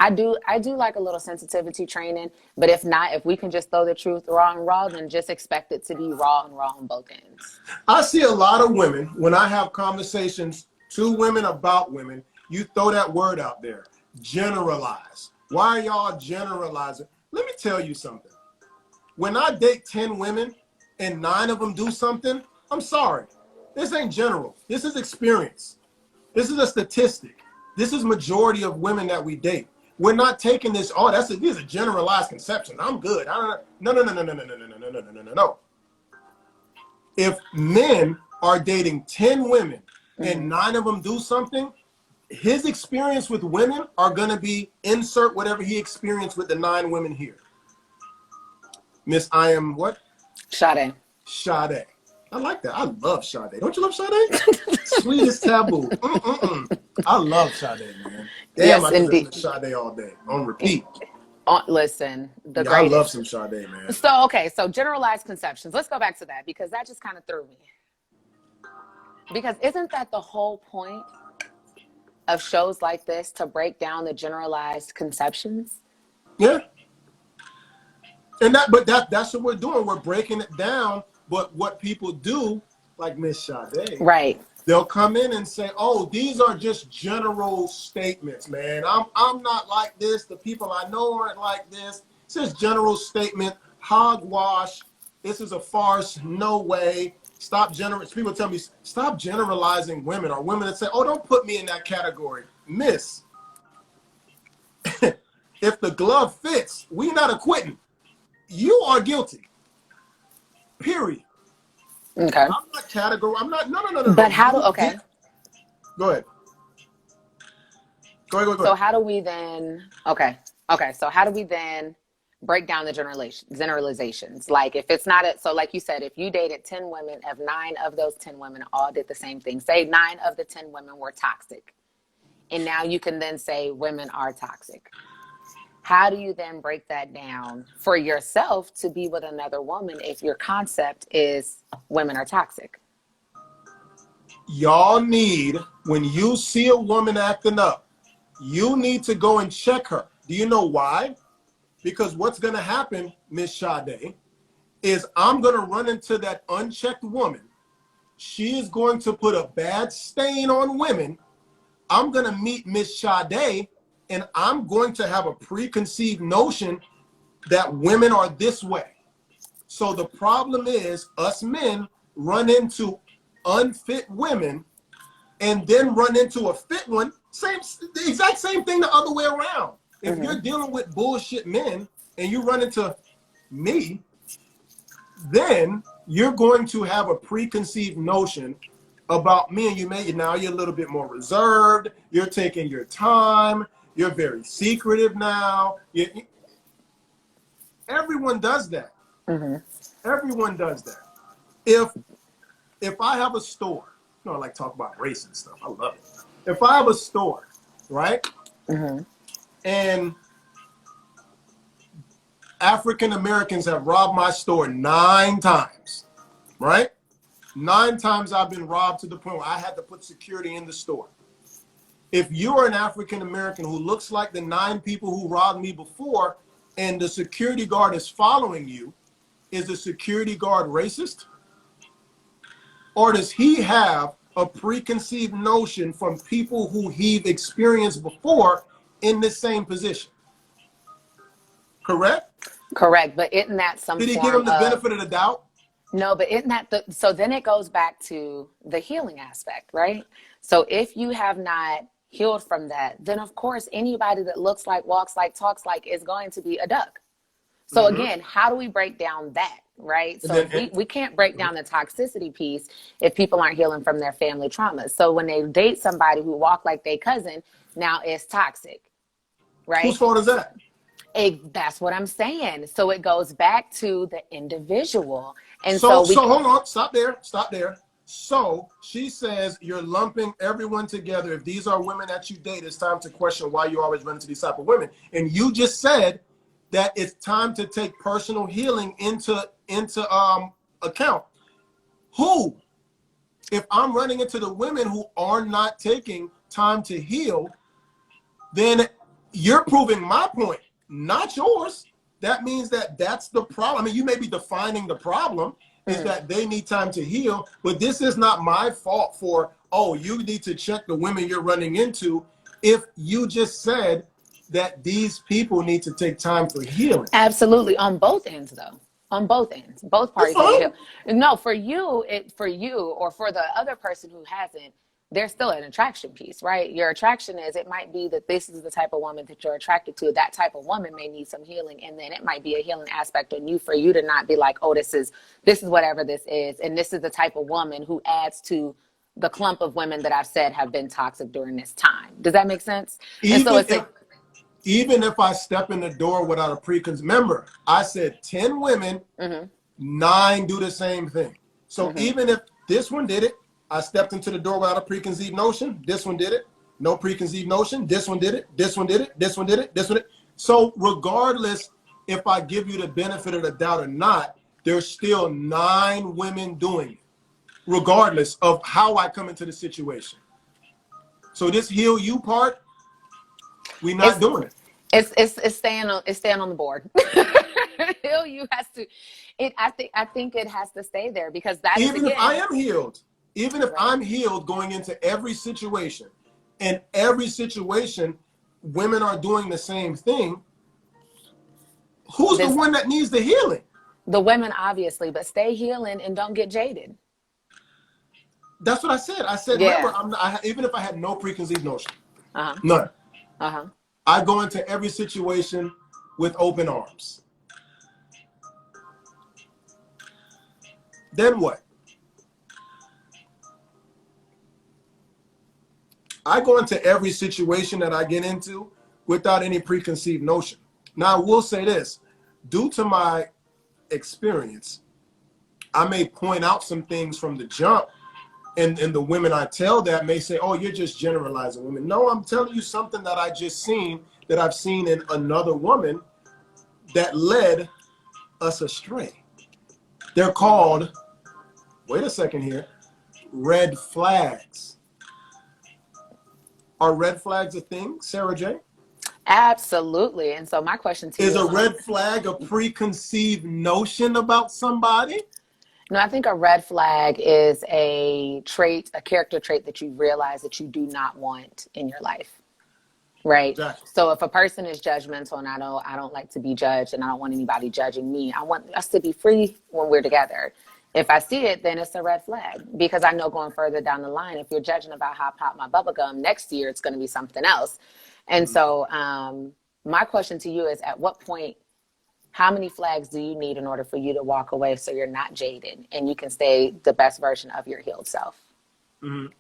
I do like a little sensitivity training, but if not, if we can just throw the truth raw, then just expect it to be raw on both ends. I see a lot of women, when I have conversations to women about women, you throw that word out there, generalize. Why are y'all generalizing? Let me tell you something. When I date 10 women and 9 of them do something, I'm sorry. This ain't general. This is experience. This is a statistic. This is majority of women that we date. We're not taking this, these are generalized conceptions. I'm good. No. If men are dating 10 women and 9 of them do something, his experience with women are going to be insert whatever he experienced with the 9 women here. Miss I Am what? Sade. Sade. I like that. I love Sade. Don't you love Sade? Sweetest taboo. I love Sade, man. Damn, yes, I can listen to Sade all day on repeat. Listen, the Yeah, I love greatest. some Sade, man. So, okay, so generalized conceptions. Let's go back to that because that just kind of threw me. Because isn't that the whole point of shows like this, to break down the generalized conceptions? Yeah. And that's what we're doing. We're breaking it down. But what people do, like Miss Sade, Right. they'll come in and say, "Oh, these are just general statements, man. I'm not like this. The people I know aren't like this. It's just general statement, hogwash. This is a farce. No way. Stop People tell me, stop generalizing women, or women that say, "Oh, don't put me in that category, Miss." If the glove fits, we not acquitting. You are guilty. Period. Okay. I'm not category. I'm not. No. But how do? Okay. Go ahead. Go ahead. So how do we then? Okay. So how do we then break down the generalizations? Like if it's not so like you said, if you dated 10 women, if 9 of those 10 women all did the same thing, say 9 of the 10 women were toxic, and now you can then say women are toxic. How do you then break that down for yourself to be with another woman if your concept is women are toxic? Y'all need, when you see a woman acting up, you need to go and check her. Do you know why? Because what's going to happen, Miss Sade, is I'm going to run into that unchecked woman. She is going to put a bad stain on women. I'm going to meet Miss Sade, and I'm going to have a preconceived notion that women are this way. So the problem is us men run into unfit women and then run into a fit one. The exact same thing the other way around. If you're dealing with bullshit men and you run into me, then you're going to have a preconceived notion about me, and now you're a little bit more reserved. You're taking your time. You're very secretive now. Everyone does that. Everyone does that. If I have a store, I like talk about race and stuff. I love it. If I have a store, right, and African Americans have robbed my store 9 times, right? 9 times I've been robbed to the point where I had to put security in the store. If you're an African American who looks like the 9 people who robbed me before, and the security guard is following you, is the security guard racist? Or does he have a preconceived notion from people who he've experienced before in the same position? Correct? Correct. But isn't that some Did he form give him the of, benefit of the doubt? No, but isn't that so then it goes back to the healing aspect, right? So if you have not healed from that, then of course anybody that looks like, walks like, talks like is going to be a duck. So again, how do we break down that, right? So if we can't break down the toxicity piece if people aren't healing from their family traumas. So when they date somebody who walk like their cousin, now it's toxic, right? Whose fault is that? That's what I'm saying. So it goes back to the individual. And so hold on, stop there. So she says you're lumping everyone together. If these are women that you date, it's time to question why you always run into these type of women. And you just said that it's time to take personal healing into account. Who? If I'm running into the women who are not taking time to heal, then you're proving my point, not yours. That means that that's the problem. I mean, you may be defining the problem is that they need time to heal, but this is not my fault for, oh, you need to check the women you're running into if you just said that these people need to take time for healing. Absolutely. On both ends, though. On both ends. Both parties need to heal. No, for you, or for the other person who hasn't, there's still an attraction piece, right? Your attraction is, it might be that this is the type of woman that you're attracted to. That type of woman may need some healing. And then it might be a healing aspect on you for you to not be like, oh, this is whatever this is. And this is the type of woman who adds to the clump of women that I've said have been toxic during this time. Does that make sense? Even if I step in the door without a preconceived, remember, I said 10 women, 9 do the same thing. So even if this one did it, I stepped into the door without a preconceived notion. This one did it. No preconceived notion. This one did it. This one did it. This one did it. This one did it. So regardless if I give you the benefit of the doubt or not, there's still 9 women doing it, regardless of how I come into the situation. So this heal you part, we're not doing it. It's staying on the board. Heal you has to. I think it has to stay there because that even is, again, if I am healed, even if I'm healed going into every situation, and every situation, women are doing the same thing. Who's the one that needs the healing? The women, obviously, but stay healing and don't get jaded. That's what I said. I said, remember, even if I had no preconceived notion, none. I go into every situation with open arms. Then what? I go into every situation that I get into without any preconceived notion. Now, I will say this. Due to my experience, I may point out some things from the jump, and the women I tell that may say, oh, you're just generalizing women. No, I'm telling you something that I just seen, that I've seen in another woman that led us astray. They're called, wait a second here, red flags. Are red flags a thing, Sarah J? Absolutely. And so my question to you is a red flag a preconceived notion about somebody? No, I think a red flag is a trait, a character trait that you realize that you do not want in your life. Right. Exactly. So if a person is judgmental, and I don't like to be judged, and I don't want anybody judging me, I want us to be free when we're together. If I see it, then it's a red flag, because I know going further down the line, if you're judging about how I pop my bubble gum, next year it's going to be something else. And so my question to you is, at what point, how many flags do you need in order for you to walk away so you're not jaded and you can stay the best version of your healed self? Mm-hmm.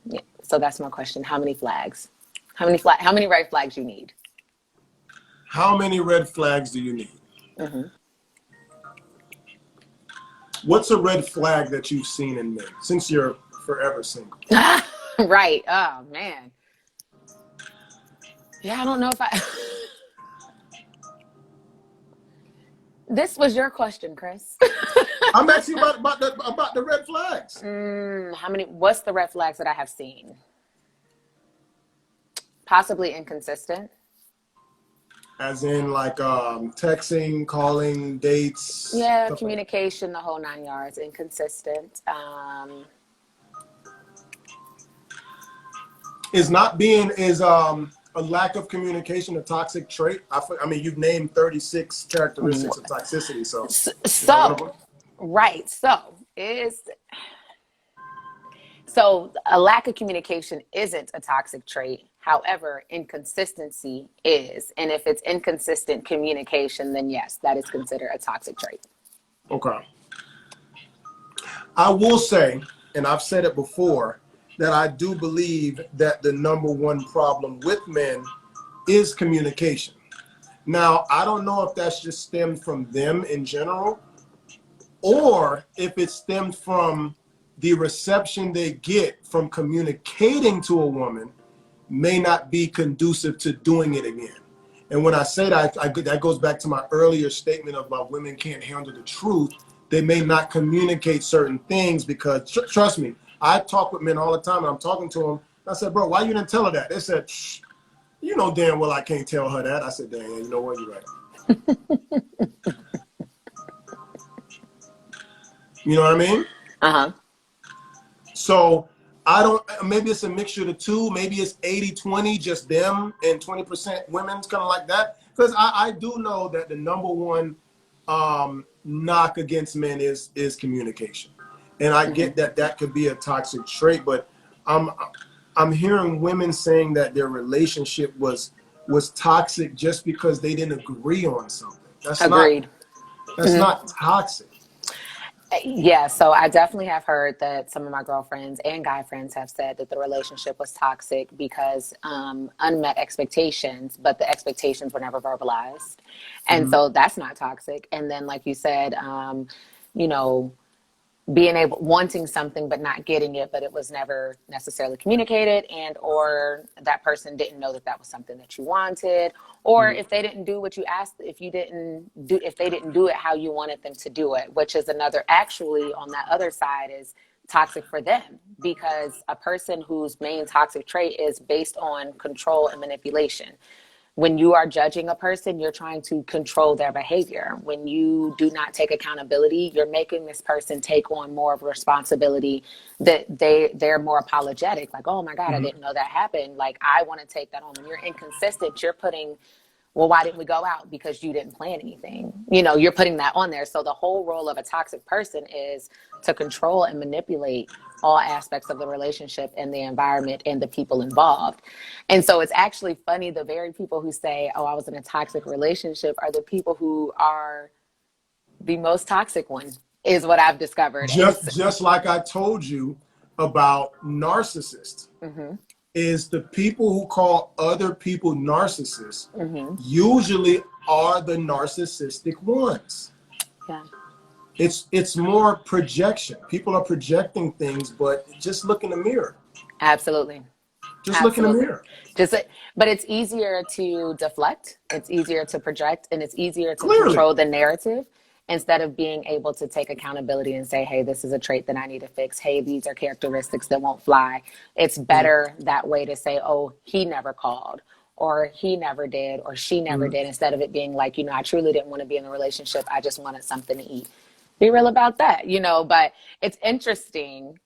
Yeah. So that's my question. How many flags? How many red flags you need? How many red flags do you need? Mm-hmm. What's a red flag that you've seen in men since you're forever single? Right. Oh, man. Yeah, I don't know if I... This was your question, Chris. I'm asking about the red flags. What's the red flags that I have seen? Possibly inconsistent. As in, like, texting, calling, dates. Yeah, communication, the whole 9 yards. Inconsistent. Is a lack of communication a toxic trait? I mean, you've named 36 characteristics of toxicity, so right. So a lack of communication isn't a toxic trait. However, inconsistency is. And if it's inconsistent communication, then yes, that is considered a toxic trait. Okay. I will say, and I've said it before, that I do believe that the number one problem with men is communication. Now, I don't know if that's just stemmed from them in general, or if it stemmed from the reception they get from communicating to a woman may not be conducive to doing it again. And when I say that, that goes back to my earlier statement about women can't handle the truth. They may not communicate certain things because, trust me, I talk with men all the time, and I'm talking to them. I said, bro, why you didn't tell her that? They said, shh, you know damn well I can't tell her that. I said, damn, you know what, you're right. You know what I mean? Uh-huh. So I don't, maybe it's a mixture of the two. Maybe it's 80-20, just them, and 20% women, kind of like that. Because I do know that the number one knock against men is communication. And I get that could be a toxic trait, but I'm hearing women saying that their relationship was toxic just because they didn't agree on something. That's agreed. That's not toxic. Yeah, so I definitely have heard that some of my girlfriends and guy friends have said that the relationship was toxic because unmet expectations, but the expectations were never verbalized. And so that's not toxic. And then, like you said, you know, being able, wanting something but not getting it, but it was never necessarily communicated, and or that person didn't know that that was something that you wanted, or if they didn't do what you asked, if they didn't do it how you wanted them to do it, which is another, actually on that other side, is toxic for them, because a person whose main toxic trait is based on control and manipulation. When you are judging a person, you're trying to control their behavior. When you do not take accountability, you're making this person take on more of a responsibility, that they're more apologetic. Like, oh my God, I didn't know that happened. Like, I want to take that on. When you're inconsistent, you're putting, well, why didn't we go out? Because you didn't plan anything. You know, you're putting that on there. So the whole role of a toxic person is to control and manipulate all aspects of the relationship and the environment and the people involved. And so it's actually funny, the very people who say, oh, I was in a toxic relationship, are the people who are the most toxic ones, is what I've discovered. Just like I told you about narcissists. Is the people who call other people narcissists usually are the narcissistic ones. Yeah. It's more projection. People are projecting things, but just look in the mirror. Absolutely. Just look in the mirror. But it's easier to deflect, it's easier to project, and it's easier to Clearly. control the narrative, instead of being able to take accountability and say, hey, this is a trait that I need to fix. Hey, these are characteristics that won't fly. It's better that way to say, oh, he never called, or he never did, or she never did, instead of it being like, you know, I truly didn't want to be in a relationship. I just wanted something to eat. Be real about that, you know. But it's interesting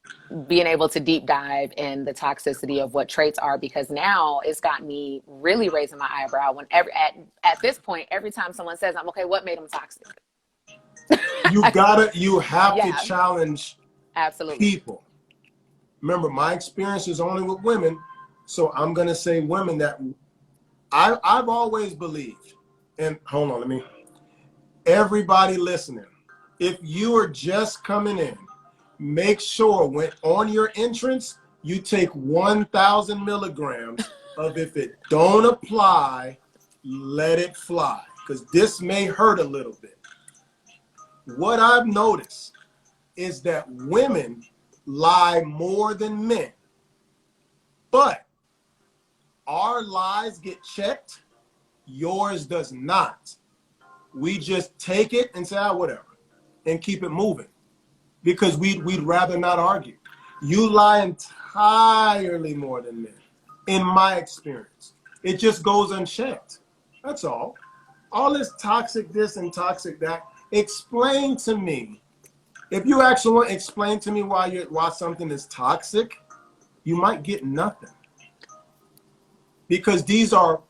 being able to deep dive in the toxicity of what traits are, because now it's got me really raising my eyebrow when at this point, every time someone says, I'm okay, what made them toxic? You have to challenge people. Remember, my experience is only with women, so I'm going to say women that I've always believed. And hold on, everybody listening, if you are just coming in, make sure when on your entrance, you take 1,000 milligrams of, if it don't apply, let it fly, because this may hurt a little bit. What I've noticed is that women lie more than men, but our lies get checked, yours does not. We just take it and say, whatever, and keep it moving, because we'd rather not argue. You lie entirely more than men, in my experience. It just goes unchecked. That's all. All this toxic this and toxic that. Explain to me. If you actually want to explain to me why something is toxic, you might get nothing. Because these are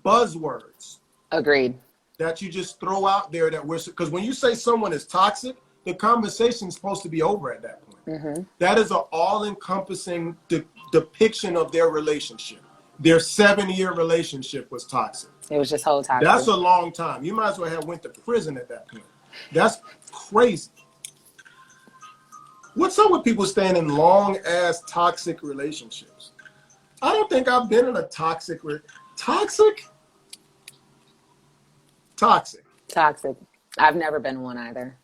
buzzwords. Agreed. That you just throw out there because when you say someone is toxic, the conversation is supposed to be over at that point. That is an all-encompassing depiction of their relationship. Their 7-year relationship was toxic. It was just whole toxic. That's a long time. You might as well have went to prison at that point. That's crazy. What's up with people staying in long-ass toxic relationships? I don't think I've been in a toxic. Toxic? Toxic. I've never been one either.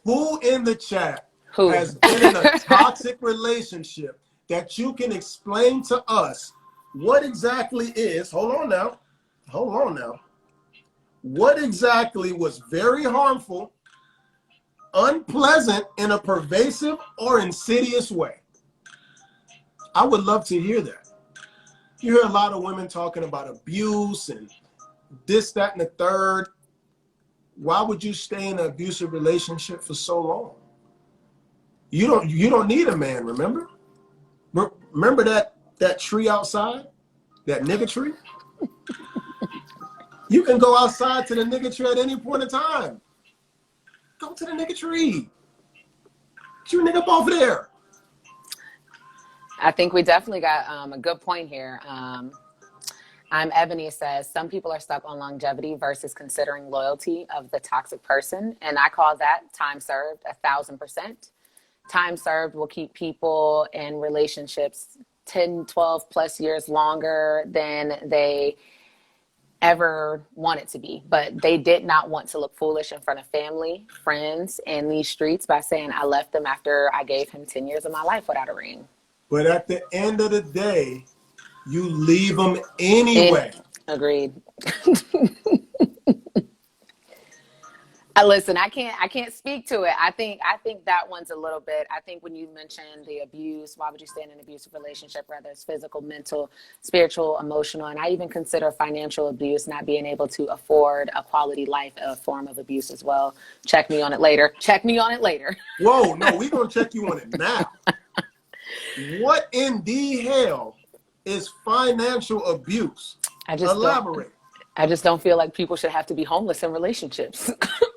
Who in the chat has been in a toxic relationship that you can explain to us what exactly is? Hold on now. What exactly was very harmful, unpleasant in a pervasive or insidious way? I would love to hear that. You hear a lot of women talking about abuse and this, that, and the third. Why would you stay in an abusive relationship for so long? You don't need a man, remember? Remember that tree outside? That nigga tree? You can go outside to the nigga tree at any point in time. Go to the nigga tree. Get your nigga up off of there. I think we definitely got a good point here. Ebony says, some people are stuck on longevity versus considering loyalty of the toxic person. And I call that time served 1,000%. Time served will keep people in relationships 10, 12 plus years longer than they ever want it to be. But they did not want to look foolish in front of family, friends, and these streets by saying I left him after I gave him 10 years of my life without a ring. But at the end of the day, you leave them anyway. Agreed. Listen, I can't speak to it. I think that one's a little bit. I think when you mentioned the abuse, why would you stay in an abusive relationship? Whether it's physical, mental, spiritual, emotional, and I even consider financial abuse, not being able to afford a quality life, a form of abuse as well. Check me on it later. Check me on it later. Whoa, no, we're gonna check you on it now. What in the hell is financial abuse? Elaborate. I just don't feel like people should have to be homeless in relationships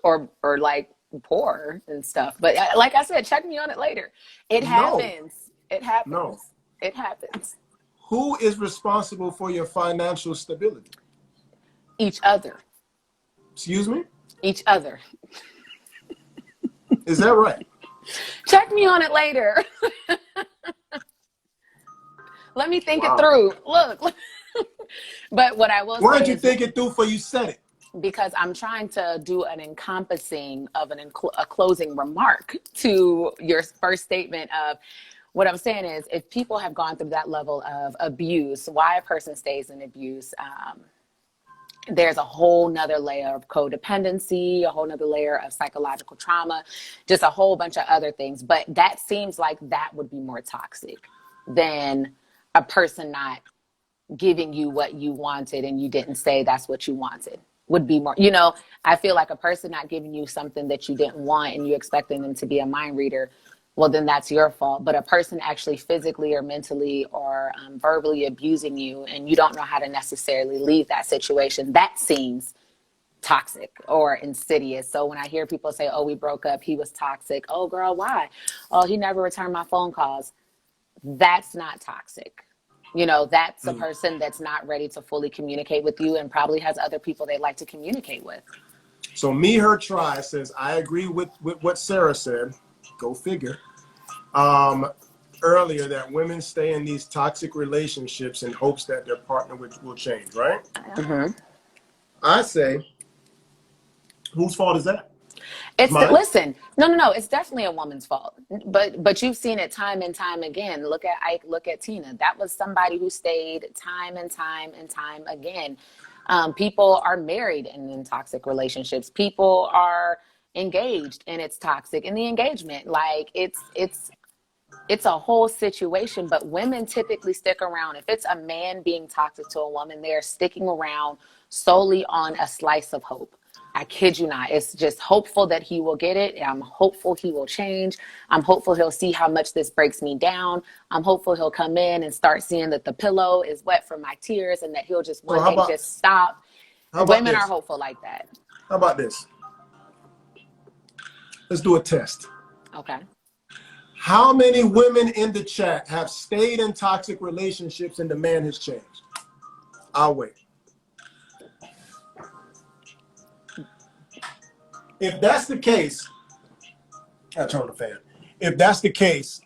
or like poor and stuff. But like I said, check me on it later. It happens. It happens. No. It happens. Who is responsible for your financial stability? Each other. Excuse me? Each other. Is that right? Check me on it later. Let me think it through. Look. But what I will say, why did you think it through before you said it? Because I'm trying to do an encompassing of a closing remark to your first statement of what I'm saying is if people have gone through that level of abuse, why a person stays in abuse, there's a whole nother layer of codependency, a whole nother layer of psychological trauma, just a whole bunch of other things. But that seems like that would be more toxic than a person not giving you what you wanted and you didn't say that's what you wanted. Would be more, I feel like a person not giving you something that you didn't want and you expecting them to be a mind reader, well, then that's your fault. But a person actually physically or mentally or verbally abusing you and you don't know how to necessarily leave that situation, that seems toxic or insidious. So when I hear people say, oh, we broke up, he was toxic. Oh, girl, why? Oh, he never returned my phone calls. That's not toxic. That's a person that's not ready to fully communicate with you and probably has other people they like to communicate with. So Me, Her, Try says, I agree with what Sara said. Go figure. Earlier that women stay in these toxic relationships in hopes that their partner will change, right? Mm-hmm. I say, whose fault is that? Listen, no, it's definitely a woman's fault. But you've seen it time and time again. Look at Ike, look at Tina. That was somebody who stayed time and time and time again. People are married in toxic relationships. People are engaged and it's toxic in the engagement. Like it's a whole situation, but women typically stick around. If it's a man being toxic to a woman, they're sticking around solely on a slice of hope. I kid you not. It's just hopeful that he will get it. I'm hopeful he will change. I'm hopeful he'll see how much this breaks me down. I'm hopeful he'll come in and start seeing that the pillow is wet from my tears and that he'll just one day just stop. Women are hopeful like that. How about this? Let's do a test. Okay. How many women in the chat have stayed in toxic relationships and the man has changed? I'll wait. If that's the case, I'll turn on the fan. If that's the case,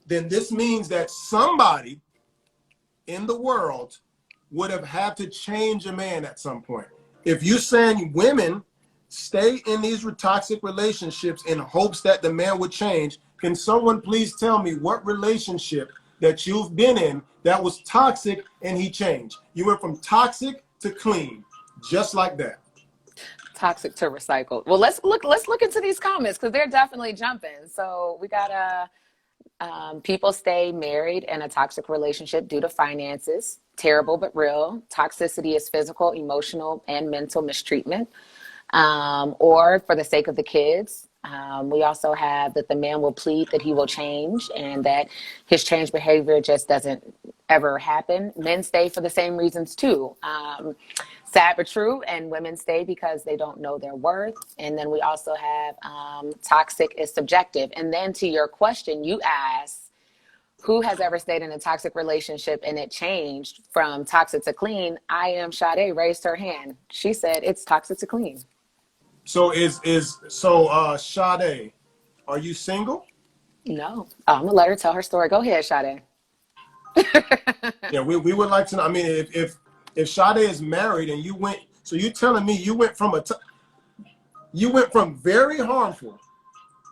then this means that somebody in the world would have had to change a man at some point. If you're saying women stay in these toxic relationships in hopes that the man would change, can someone please tell me what relationship that you've been in that was toxic and he changed? You went from toxic to clean, just like that. Toxic to recycled. Well, let's look into these comments because they're definitely jumping. So we got people stay married in a toxic relationship due to finances. Terrible but real. Toxicity is physical, emotional, and mental mistreatment, or for the sake of the kids. We also have that the man will plead that he will change and that his changed behavior just doesn't ever happen. Men stay for the same reasons too. Sad but true, and women stay because they don't know their worth. And then we also have toxic is subjective. And then to your question, you asked, who has ever stayed in a toxic relationship and it changed from toxic to clean? I am Sade raised her hand. She said it's toxic to clean. So Sade, are you single? No. I'm gonna let her tell her story. Go ahead, Sade. Yeah, we would like to know. I mean, if if Sade is married and you went, so you're telling me you went from very harmful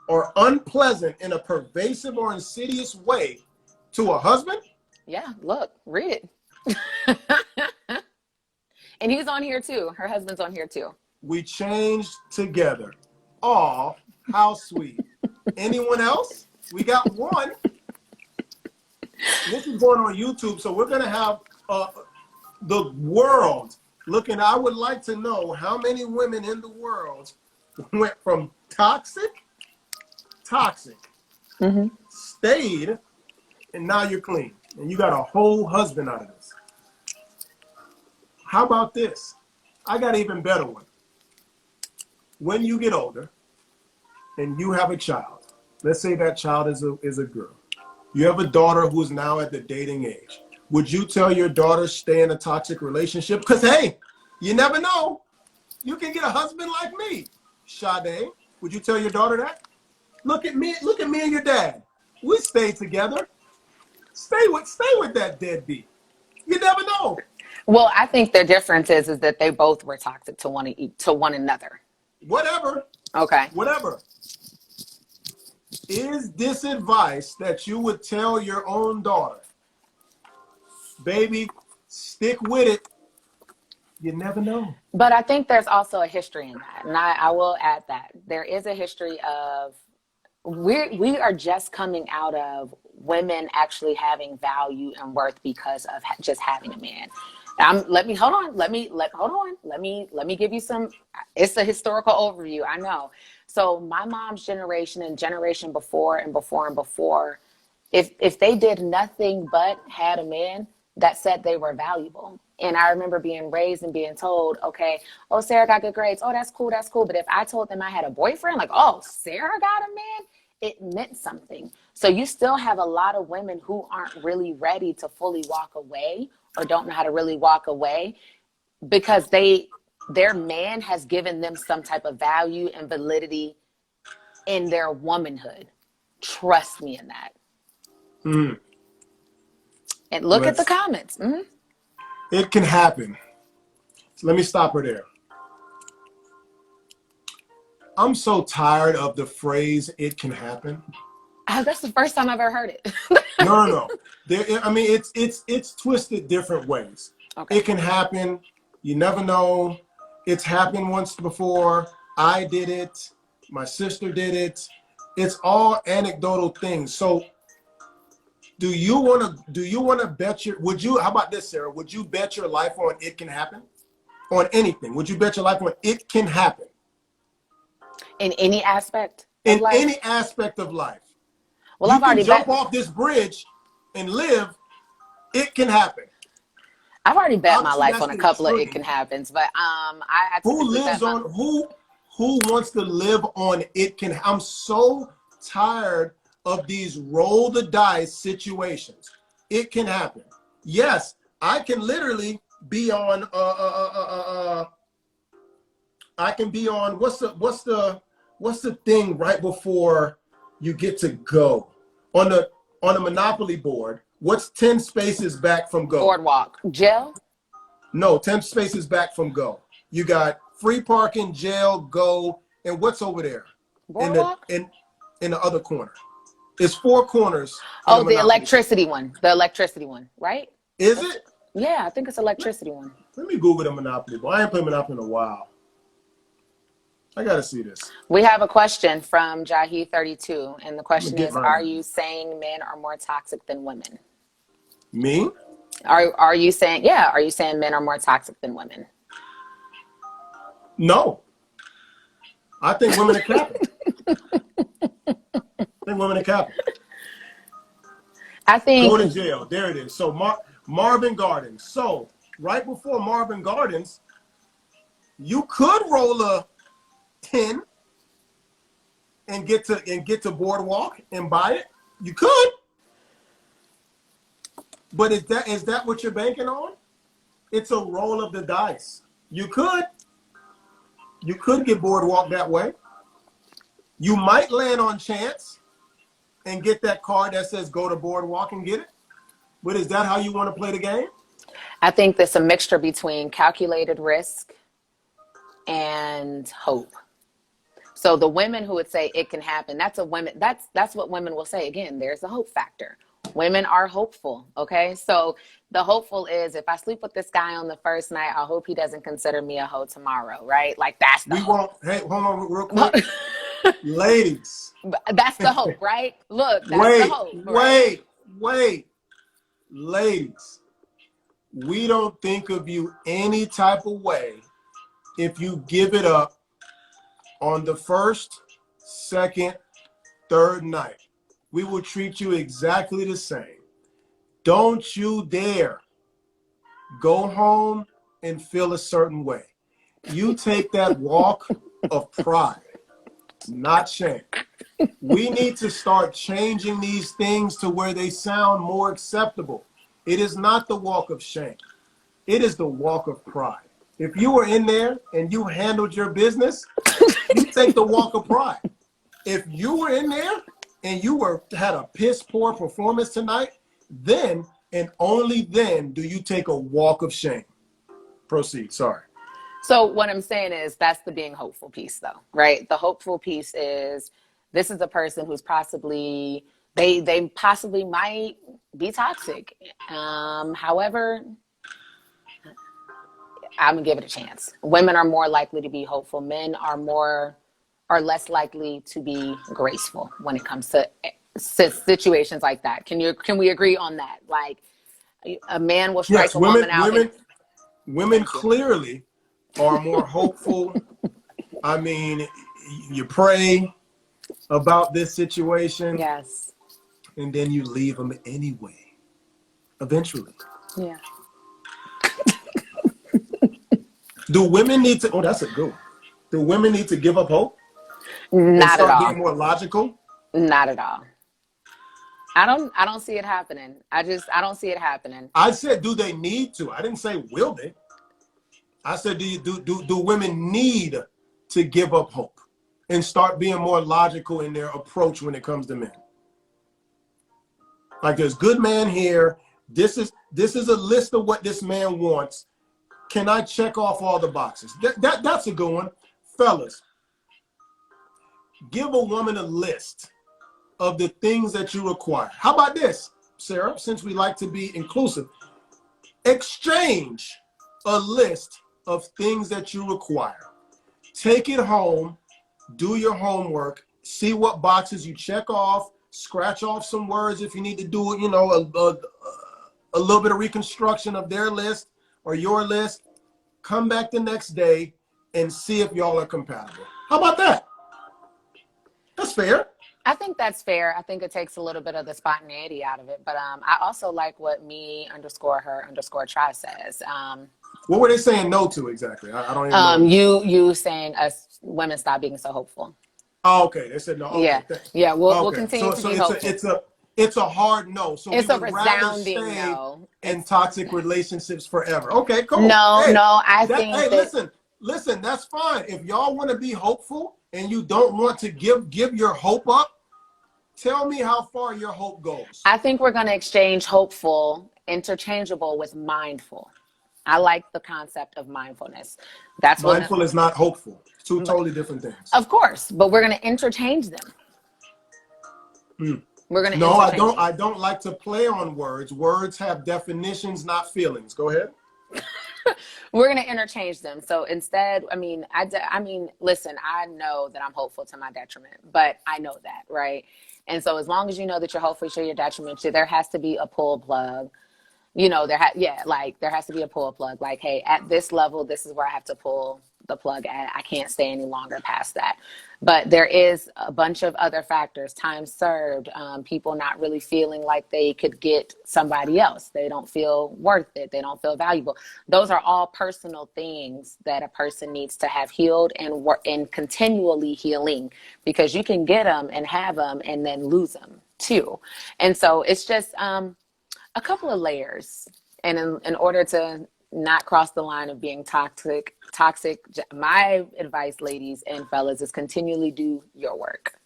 or unpleasant in a pervasive or insidious way to a husband? Yeah, look, read it. And he's on here too. Her husband's on here too. We changed together. Aw, how sweet. Anyone else? We got one. This is going on YouTube, so we're going to have the world looking. I would like to know how many women in the world went from toxic, stayed, and now you're clean. And you got a whole husband out of this. How about this? I got an even better one. When you get older and you have a child, let's say that child is a girl. You have a daughter who's now at the dating age. Would you tell your daughter stay in a toxic relationship? Because, hey, you never know. You can get a husband like me. Sade, would you tell your daughter that? Look at me and your dad. We stayed together. Stay with that deadbeat. You never know. Well, I think the difference is that they both were toxic to one another. Whatever. Okay. Whatever. Is this advice that you would tell your own daughter? Baby, stick with it. You never know. But I think there's also a history in that. And I will add that. There is a history of, we are just coming out of women actually having value and worth because of just having a man. Let me give you some, it's a historical overview, I know. So my mom's generation and generation before and before and before, if they did nothing but had a man, that said they were valuable. And I remember being raised and being told, okay, oh, Sarah got good grades. Oh, that's cool. That's cool. But if I told them I had a boyfriend, like, oh, Sarah got a man, it meant something. So you still have a lot of women who aren't really ready to fully walk away or don't know how to really walk away because their man has given them some type of value and validity in their womanhood. Trust me in that. Mm. And look at the comments. Mm-hmm. It can happen. So let me stop her there. I'm so tired of the phrase, it can happen. That's the first time I've ever heard it. No. It's twisted different ways. Okay. It can happen. You never know. It's happened once before. I did it. My sister did it. It's all anecdotal things. So do you want to bet how about this, Sarah? Would you bet your life on it can happen? On anything? Would you bet your life on it can happen? In any aspect? In any aspect of life. Well, I've already jump off this bridge and live. It can happen. I've already bet my life on a couple of it can happens, but I who lives on who wants to live on it can. I'm so tired of these roll the dice situations. It can happen. Yes, I can literally be on I can be on what's the thing right before you get to go on the Monopoly board. What's 10 spaces back from go? Boardwalk. Jail? No, 10 spaces back from go. You got free parking, jail, go, and what's over there? Boardwalk? In the other corner. It's 4 corners. Oh, the electricity one. The electricity one, right? Is it? Yeah, I think it's electricity one. Let me Google the Monopoly board. I ain't played Monopoly in a while. I gotta see this. We have a question from Jahi32, and the question is, are you saying men are more toxic than women? Me? Are you saying men are more toxic than women? No. I think women are capping. I think go to jail. There it is. So Marvin Gardens. So right before Marvin Gardens, you could roll a 10 and get to Boardwalk and buy it. You could. But is that what you're banking on? It's a roll of the dice. You could get Boardwalk that way. You might land on chance and get that card that says go to Boardwalk and get it. But is that how you want to play the game? I think there's a mixture between calculated risk and hope. So the women who would say it can happen, that's what women will say. Again, there's a hope factor. Women are hopeful. Okay. So the hopeful is, if I sleep with this guy on the first night, I hope he doesn't consider me a hoe tomorrow. Right. Like that's the hope. Hey, hold on real quick. Ladies. That's the hope, right? Look, that's the hope. Right? Wait. Ladies, we don't think of you any type of way if you give it up on the first, second, third night. We will treat you exactly the same. Don't you dare go home and feel a certain way. You take that walk of pride, not shame. We need to start changing these things to where they sound more acceptable. It is not the walk of shame. It is the walk of pride. If you were in there and you handled your business, you take the walk of pride. If you were in there and you had a piss poor performance tonight, then and only then do you take a walk of shame. Proceed. Sorry. So what I'm saying is that's the being hopeful piece, though, right? The hopeful piece is this is a person who's possibly they possibly might be toxic. However, I'm gonna give it a chance. Women are more likely to be hopeful. Men are less likely to be graceful when it comes to situations like that. Can we agree on that? Like a man will strike a woman out. Women clearly are more hopeful. I mean, you pray about this situation. Yes. And then you leave them anyway. Eventually. Yeah. Do women need to, that's a good one. Do women need to give up hope? Not at all. Being more logical? Not at all. I don't see it happening. I don't see it happening. I said, do they need to? I didn't say will they. I said, do women need to give up hope and start being more logical in their approach when it comes to men? Like there's good man here. This is a list of what this man wants. Can I check off all the boxes? That's a good one. Fellas, give a woman a list of the things that you require. How about this, Sarah, since we like to be inclusive? Exchange a list of things that you require. Take it home, do your homework, see what boxes you check off, scratch off some words if you need to do, a little bit of reconstruction of their list or your list. Come back the next day and see if y'all are compatible. How about that? That's fair. I think that's fair. I think it takes a little bit of the spontaneity out of it. But I also like what me_her_try says. What were they saying no to exactly? I don't even know. You saying us women stop being so hopeful. Oh, okay. They said no. Okay, yeah. thanks. Yeah. We'll continue to be hopeful. It's a hard no. So it's we a would rather resounding stay no. in toxic relationships forever. Okay, cool. I think. Hey, listen. That's fine. If y'all want to be hopeful and you don't want to give your hope up, tell me how far your hope goes. I think we're going to exchange hopeful interchangeable with mindful. I like the concept of mindfulness. That's mindful is not hopeful. Two totally different things. Of course, but we're going to interchange them. We're going to. No, I don't like to play on words. Words have definitions, not feelings. Go ahead. We're going to interchange them. So instead, listen, I know that I'm hopeful to my detriment, but I know that, right? And so as long as you know that you're hopeful to your detriment, there has to be a pull plug. There has to be a pull plug. Like, hey, at this level, this is where I have to pull the plug at. I can't stay any longer past that. But there is a bunch of other factors: time served, people not really feeling like they could get somebody else. They don't feel worth it. They don't feel valuable. Those are all personal things that a person needs to have healed and work and continually healing, because you can get them and have them and then lose them too. And so it's just a couple of layers. And in order to not cross the line of being toxic, my advice, ladies and fellas, is continually do your work.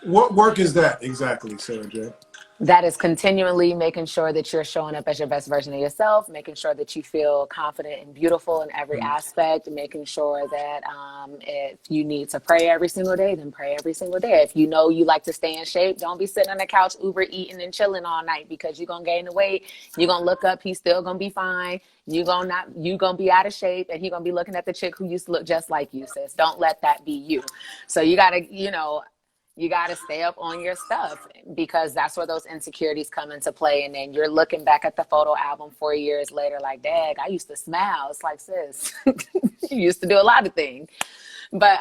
What work is that exactly, Sarah J? That is continually making sure that you're showing up as your best version of yourself, making sure that you feel confident and beautiful in every aspect, making sure that if you need to pray every single day, then pray every single day. If you know you like to stay in shape, don't be sitting on the couch, Uber eating and chilling all night, because you're going to gain the weight. You're going to look up, he's still going to be fine. You gonna be out of shape, and he gonna be looking at the chick who used to look just like you, sis. Don't let that be you. So you gotta, you got to stay up on your stuff, because that's where those insecurities come into play. And then you're looking back at the photo album 4 years later like, dang, I used to smile. It's like, sis, you used to do a lot of things. But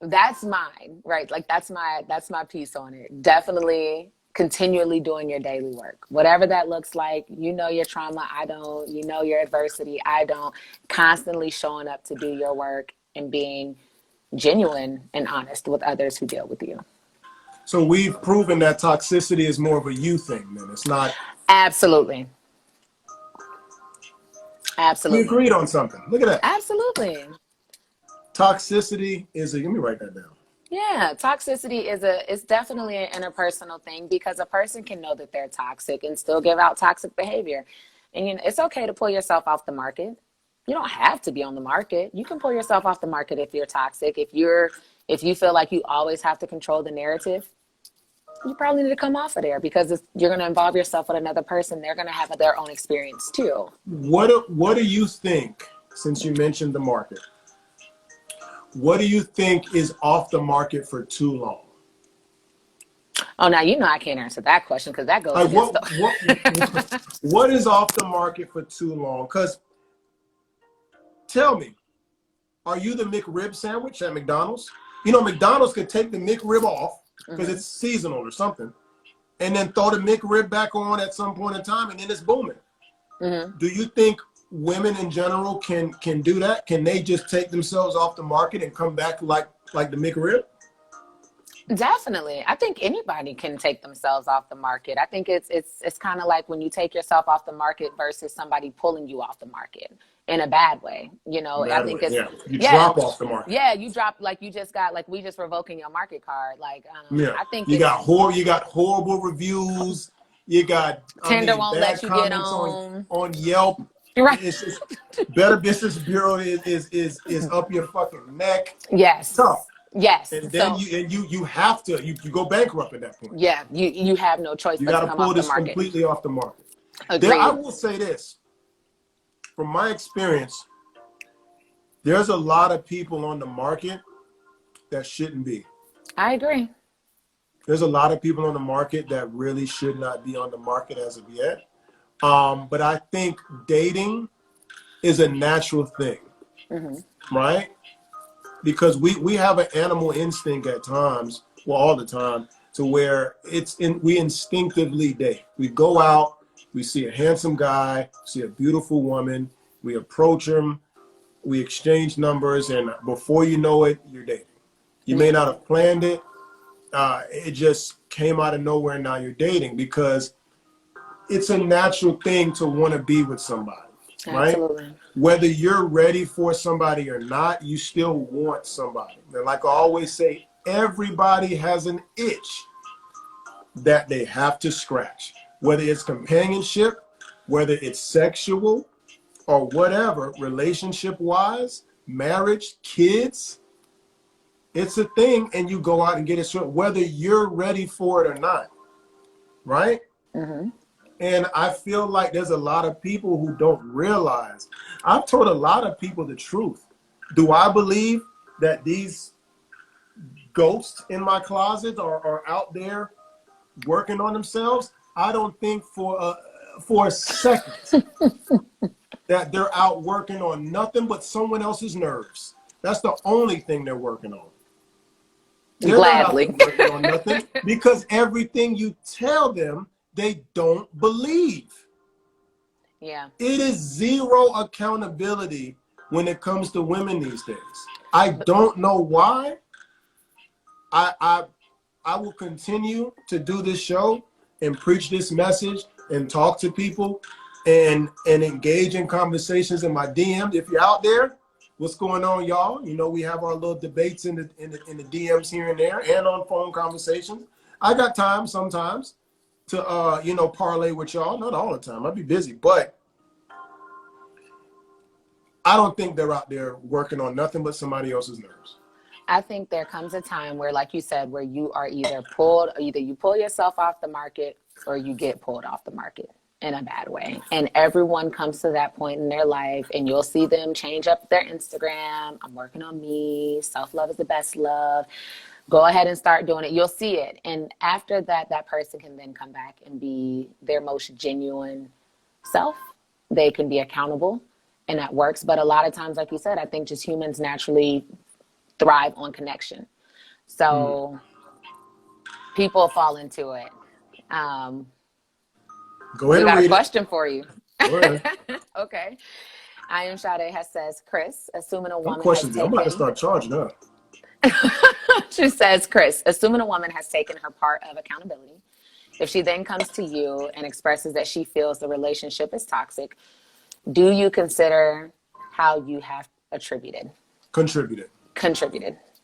that's mine, right? Like that's my piece on it. Definitely continually doing your daily work, whatever that looks like. Your trauma, I don't. Your adversity, I don't. Constantly showing up to do your work and being genuine and honest with others who deal with you. So we've proven that toxicity is more of a you thing, then. It's not. Absolutely. We agreed on something. Look at that. Absolutely. Toxicity is let me write that down. Yeah, toxicity is definitely an interpersonal thing, because a person can know that they're toxic and still give out toxic behavior. And it's okay to pull yourself off the market. You don't have to be on the market. You can pull yourself off the market if you're toxic. If you feel like you always have to control the narrative, you probably need to come off of there, because you're going to involve yourself with another person. They're going to have their own experience too. What do you think, since you mentioned the market, what do you think is off the market for too long? Oh, now I can't answer that question, because that goes against what is off the market for too long? Because tell me, are you the McRib sandwich at McDonald's? McDonald's could take the McRib off because it's seasonal or something, and then throw the McRib back on at some point in time, and then it's booming. Mm-hmm. Do you think women in general can do that? Can they just take themselves off the market and come back like the McRib? Definitely. I think anybody can take themselves off the market. I think it's kind of like when you take yourself off the market versus somebody pulling you off the market in a bad way. I think it's you drop off the market. Yeah, you drop, like you just got, like we just revoking your market card. Like I think you got horrible reviews. You got Tinder won't let you get on Yelp. Right. It's just Better Business Bureau is up your fucking neck. Yes. Tough. Yes. And then you have to you go bankrupt at that point. Yeah, you have no choice. You got to pull this completely off the market. Agreed. I will say this, from my experience, there's a lot of people on the market that shouldn't be. I agree. There's a lot of people on the market that really should not be on the market as of yet. But I think dating is a natural thing, right? Because we have an animal instinct at times, well, all the time, to where we instinctively date. We go out, we see a handsome guy, see a beautiful woman, we approach him, we exchange numbers, and before you know it, you're dating. You may not have planned it. It just came out of nowhere, and now you're dating, because it's a natural thing to want to be with somebody, right? Absolutely. Whether you're ready for somebody or not, you still want somebody. And like I always say, everybody has an itch that they have to scratch. Whether it's companionship, whether it's sexual, or whatever, relationship-wise, marriage, kids, it's a thing, and you go out and get it straight, whether you're ready for it or not, right? Mm-hmm. And I feel like there's a lot of people who don't realize. I've told a lot of people the truth. Do I believe that these ghosts in my closet are out there working on themselves? I don't think for a second that they're out working on nothing but someone else's nerves. That's the only thing they're working on. They're Gladly. not working on nothing, because everything you tell them, they don't believe. Yeah. It is zero accountability when it comes to women these days. I don't know why. I will continue to do this show and preach this message and talk to people and engage in conversations in my DMs. If you're out there, what's going on, y'all? We have our little debates in the DMs here and there, and on phone conversations. I got time sometimes. to parlay with y'all. Not all the time. I'd be busy, but I don't think they're out there working on nothing but somebody else's nerves. I think there comes a time where, like you said, where you are either you pull yourself off the market or you get pulled off the market in a bad way. And everyone comes to that point in their life, and you'll see them change up their Instagram. I'm working on me. Self-love is the best love. Go ahead and start doing it. You'll see it. And after that, that person can then come back and be their most genuine self. They can be accountable, and that works. But a lot of times, like you said, I think just humans naturally thrive on connection. So people fall into it. Go ahead we and got read a question for you. Go ahead. Okay. I am Sade says, Chris, assuming a woman questions. has taken... I'm about to start charging up. She says, Chris, assuming a woman has taken her part of accountability, if she then comes to you and expresses that she feels the relationship is toxic, do you consider how you have contributed?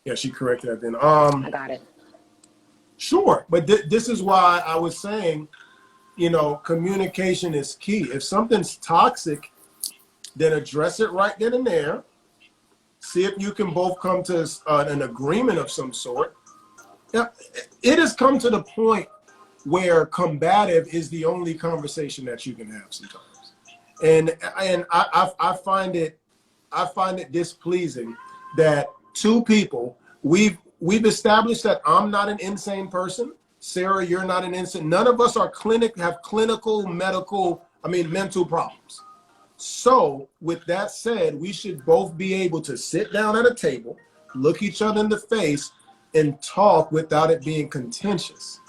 Yeah, she corrected that then. I got it. Sure. But this is why I was saying, communication is key. If something's toxic, then address it right then and there. See if you can both come to an agreement of some sort. Yeah, it has come to the point where combative is the only conversation that you can have sometimes. And I find it displeasing that two people, we've established that I'm not an insane person. Sarah, you're not an insane. None of us have clinical, mental problems. So with that said, we should both be able to sit down at a table, look each other in the face, and talk without it being contentious.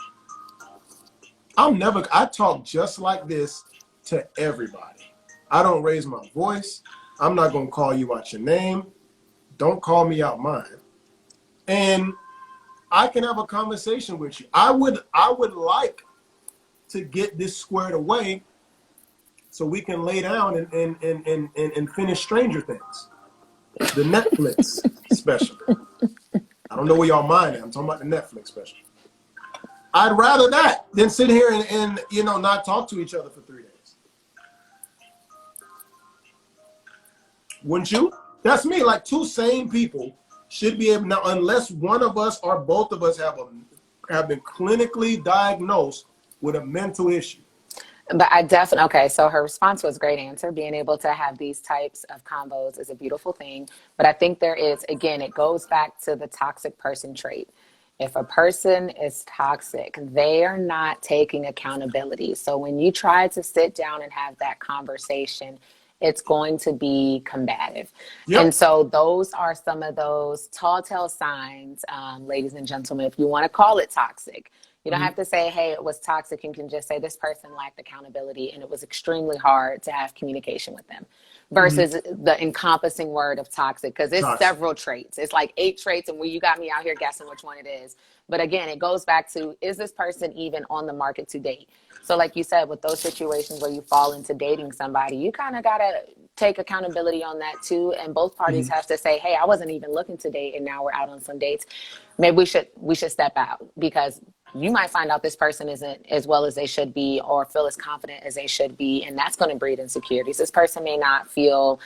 I talk just like this to everybody. I don't raise my voice. I'm not going to call you out your name. Don't call me out mine. And I can have a conversation with you. I would like to get this squared away so we can lay down and finish Stranger Things, the Netflix special. I don't know where y'all mind at. I'm talking about the Netflix special. I'd rather that than sit here and not talk to each other for 3 days. Wouldn't you? That's me. Like, two sane people should be able, now unless one of us or both of us have been clinically diagnosed with a mental issue. But I definitely, okay, so her response was a great answer. Being able to have these types of combos is a beautiful thing. But I think there is, again, it goes back to the toxic person trait. If a person is toxic, they are not taking accountability. So when you try to sit down and have that conversation, it's going to be combative. Yep. And so those are some of those tall tale signs, ladies and gentlemen, if you want to call it toxic. You don't have to say, hey, it was toxic. You can just say this person lacked accountability and it was extremely hard to have communication with them versus the encompassing word of toxic, because it's several traits. It's like 8 traits, and you got me out here guessing which one it is. But again, it goes back to, is this person even on the market to date? So like you said, with those situations where you fall into dating somebody, you kind of got to take accountability on that too. And both parties have to say, hey, I wasn't even looking to date, and now we're out on some dates. Maybe we should step out, because you might find out this person isn't as well as they should be or feel as confident as they should be. And that's going to breed insecurities. This person may not feel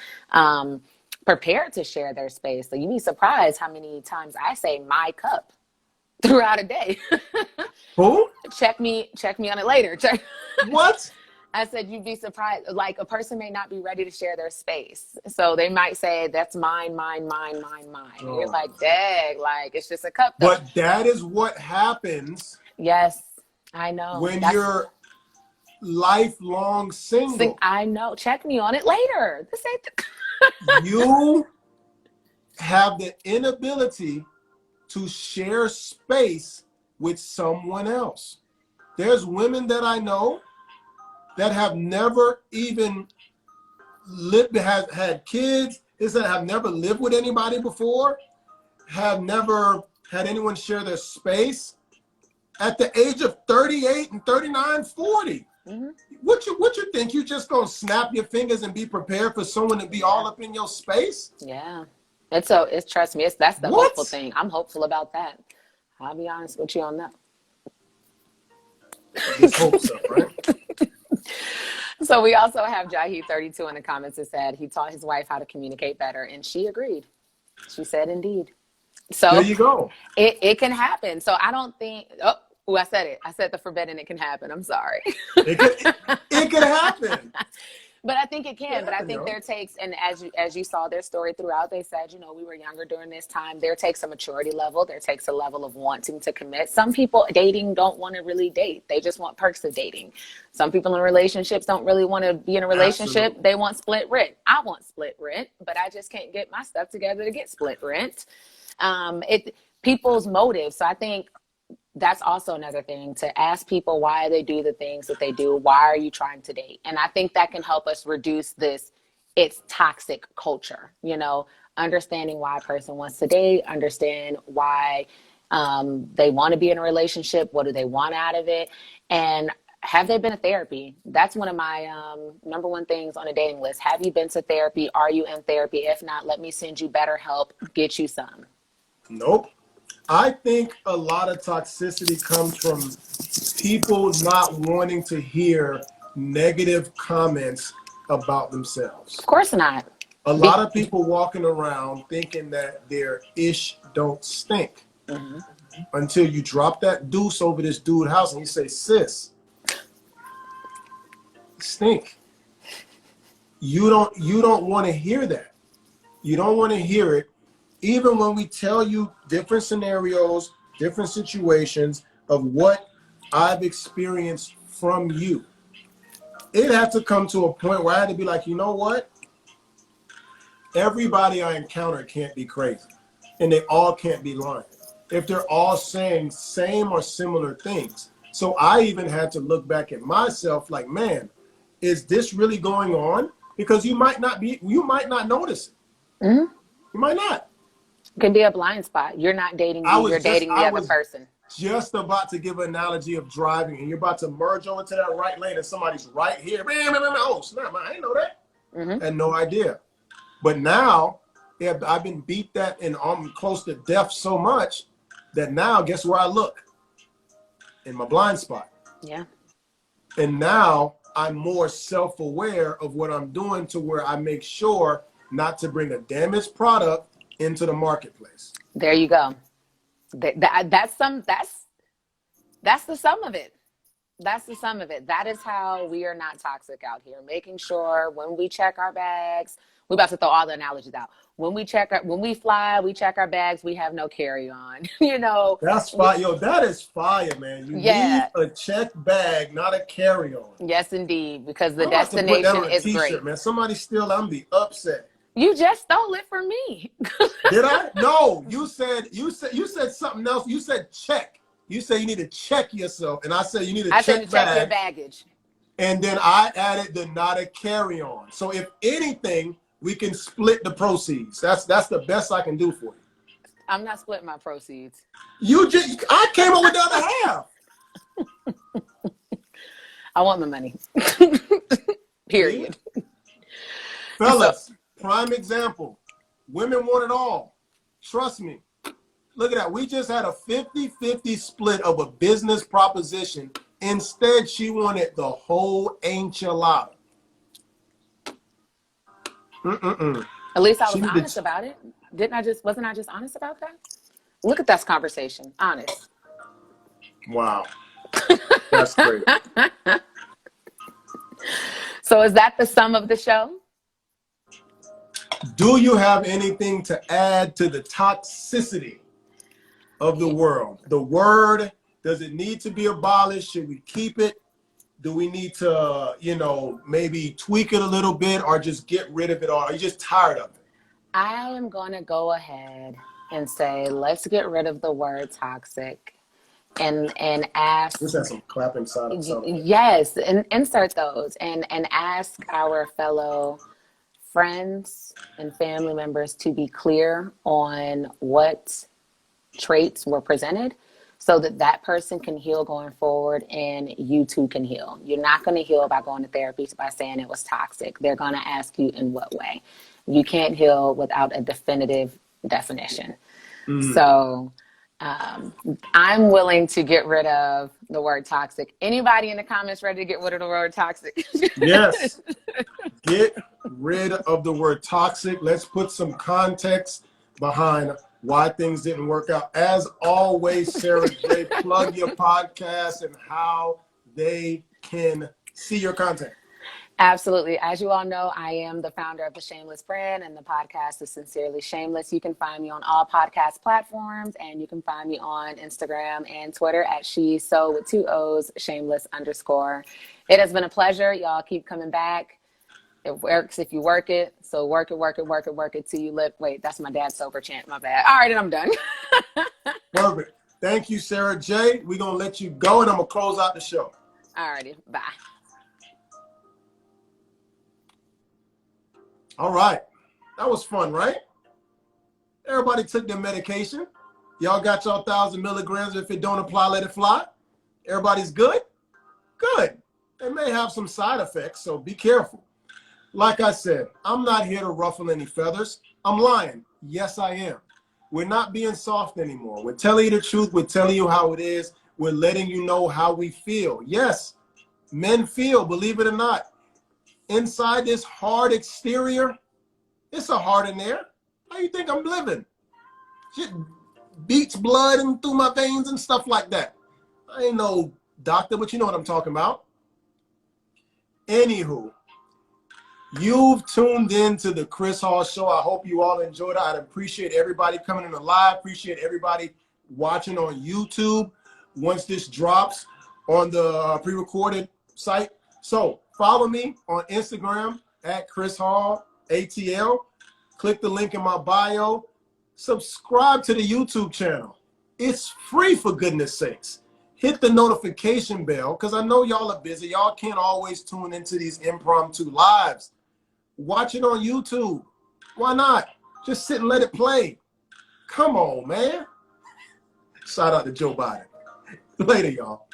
prepared to share their space. So you'd be surprised how many times I say my cup throughout a day. Who? Check me on it later. What? I said, you'd be surprised. Like, a person may not be ready to share their space. So they might say, that's mine. Oh. You're like, dang, like, it's just a cup. But that is what happens. Yes, I know. When you're lifelong single. I know. Check me on it later. This ain't You have the inability to share space with someone else. There's women that I know that have never even had kids, have never lived with anybody before, have never had anyone share their space. At the age of 38 and 39, 40. What you think? You just gonna snap your fingers and be prepared for someone to be all up in your space? Yeah. It's trust me, that's the hopeful thing. I'm hopeful about that. I'll be honest with you on that. Just hope so, right? So we also have Jahi32 in the comments that said he taught his wife how to communicate better, and she agreed. She said indeed. There So you go. it can happen. So I don't think, I said it. I said the forbidden, it can happen. I'm sorry. It could happen. But I think it can. But I Happen, think yo. there takes, and as you saw their story throughout, they said, we were younger during this time. There takes a maturity level. There takes a level of wanting to commit. Some people dating don't want to really date. They just want perks of dating. Some people in relationships don't really want to be in a relationship. Absolutely. They want split rent. I want split rent, but I just can't get my stuff together to get split rent. People's motives. So I think that's also another thing, to ask people why they do the things that they do. Why are you trying to date? And I think that can help us reduce it's toxic culture, understanding why a person wants to date, understand why they want to be in a relationship. What do they want out of it? And have they been to therapy? That's one of my number one things on a dating list. Have you been to therapy? Are you in therapy? If not, let me send you BetterHelp, get you some. Nope. I think a lot of toxicity comes from people not wanting to hear negative comments about themselves. Of course not. A lot of people walking around thinking that their ish don't stink. Mm-hmm. Until you drop that deuce over this dude's house and you say, sis, stink. You don't want to hear that. You don't want to hear it. Even when we tell you different scenarios, different situations of what I've experienced from you, it had to come to a point where I had to be like, you know what? Everybody I encounter can't be crazy, and they all can't be lying if they're all saying same or similar things. So I even had to look back at myself like, man, is this really going on? Because you might not notice it. Mm-hmm. You might not. It could be a blind spot. You're not dating you, you're dating the other person. Just about to give an analogy of driving, and you're about to merge over to that right lane, and somebody's right here. Oh, snap, I didn't know that. Mm-hmm. I had no idea. But now, I've been beat that and I'm close to death so much that now, guess where I look? In my blind spot. Yeah. And now I'm more self-aware of what I'm doing, to where I make sure not to bring a damaged product into the marketplace. There you go. That's the sum of it. That's the sum of it. That is how we are not toxic out here. Making sure when we check our bags, we're about to throw all the analogies out. When we fly, we check our bags, we have no carry-on. That's fire. Yo, that is fire, man. You need a check bag, not a carry-on. Yes, indeed, because the destination is great. Man, somebody steal, I'm be upset. You just stole it from me. Did I? No, you said something else. You said check. You said you need to check yourself, and I said you need to check your baggage. And then I added the not a carry-on. So if anything, we can split the proceeds. That's the best I can do for you. I'm not splitting my proceeds. I came up with the other half. I want my money. Period. Fellas, prime example. Women want it all. Trust me. Look at that. We just had a 50-50 split of a business proposition. Instead, she wanted the whole enchilada. At least I was honest about it. Wasn't I just honest about that? Look at that conversation. Honest. Wow. That's great. So is that the sum of the show? Do you have anything to add to the toxicity of the world? The word, does it need to be abolished? Should we keep it? Do we need to, maybe tweak it a little bit, or just get rid of it all? Are you just tired of it? I am going to go ahead and say, let's get rid of the word toxic and ask. This has some clapping sound. Yes, and insert those and ask our fellow friends and family members to be clear on what traits were presented, so that person can heal going forward and you too can heal. You're not going to heal by going to therapy by saying it was toxic. They're going to ask you in what way. You can't heal without a definitive definition. So I'm willing to get rid of the word toxic. Anybody in the comments ready to get rid of the word toxic? Yes. Get rid of the word toxic. Let's put some context behind why things didn't work out. As always, Sarah J, plug your podcast and how they can see your content. Absolutely. As you all know, I am the founder of the Shameless brand, and the podcast is Sincerely Shameless. You can find me on all podcast platforms, and you can find me on Instagram and Twitter at She's So with 2 O's, Shameless _ It has been a pleasure. Y'all keep coming back. It works if you work it. So work it till you live. Wait, that's my dad's sober chant. My bad. All right, and I'm done. Perfect. Thank you, Sarah J. We're going to let you go, and I'm going to close out the show. All righty. Bye. All right. That was fun, right? Everybody took their medication. Y'all got y'all 1,000 milligrams. If it don't apply, let it fly. Everybody's good? Good. They may have some side effects, so be careful. Like I said, I'm not here to ruffle any feathers. I'm lying. Yes, I am. We're not being soft anymore. We're telling you the truth. We're telling you how it is. We're letting you know how we feel. Yes, men feel, believe it or not. Inside this hard exterior, it's a heart in there. How you think I'm living? Shit beats blood and through my veins and stuff like that. I ain't no doctor, but you know what I'm talking about. Anywho, you've tuned in to the Chris Hall Show. I hope you all enjoyed it. I'd appreciate everybody coming in the live. Appreciate everybody watching on YouTube once this drops on the pre-recorded site. So follow me on Instagram at ChrisHallATL. Click the link in my bio. Subscribe to the YouTube channel. It's free, for goodness sakes. Hit the notification bell, because I know y'all are busy. Y'all can't always tune into these impromptu lives. Watch it on YouTube. Why not? Just sit and let it play. Come on, man. Shout out to Joe Biden. Later, y'all.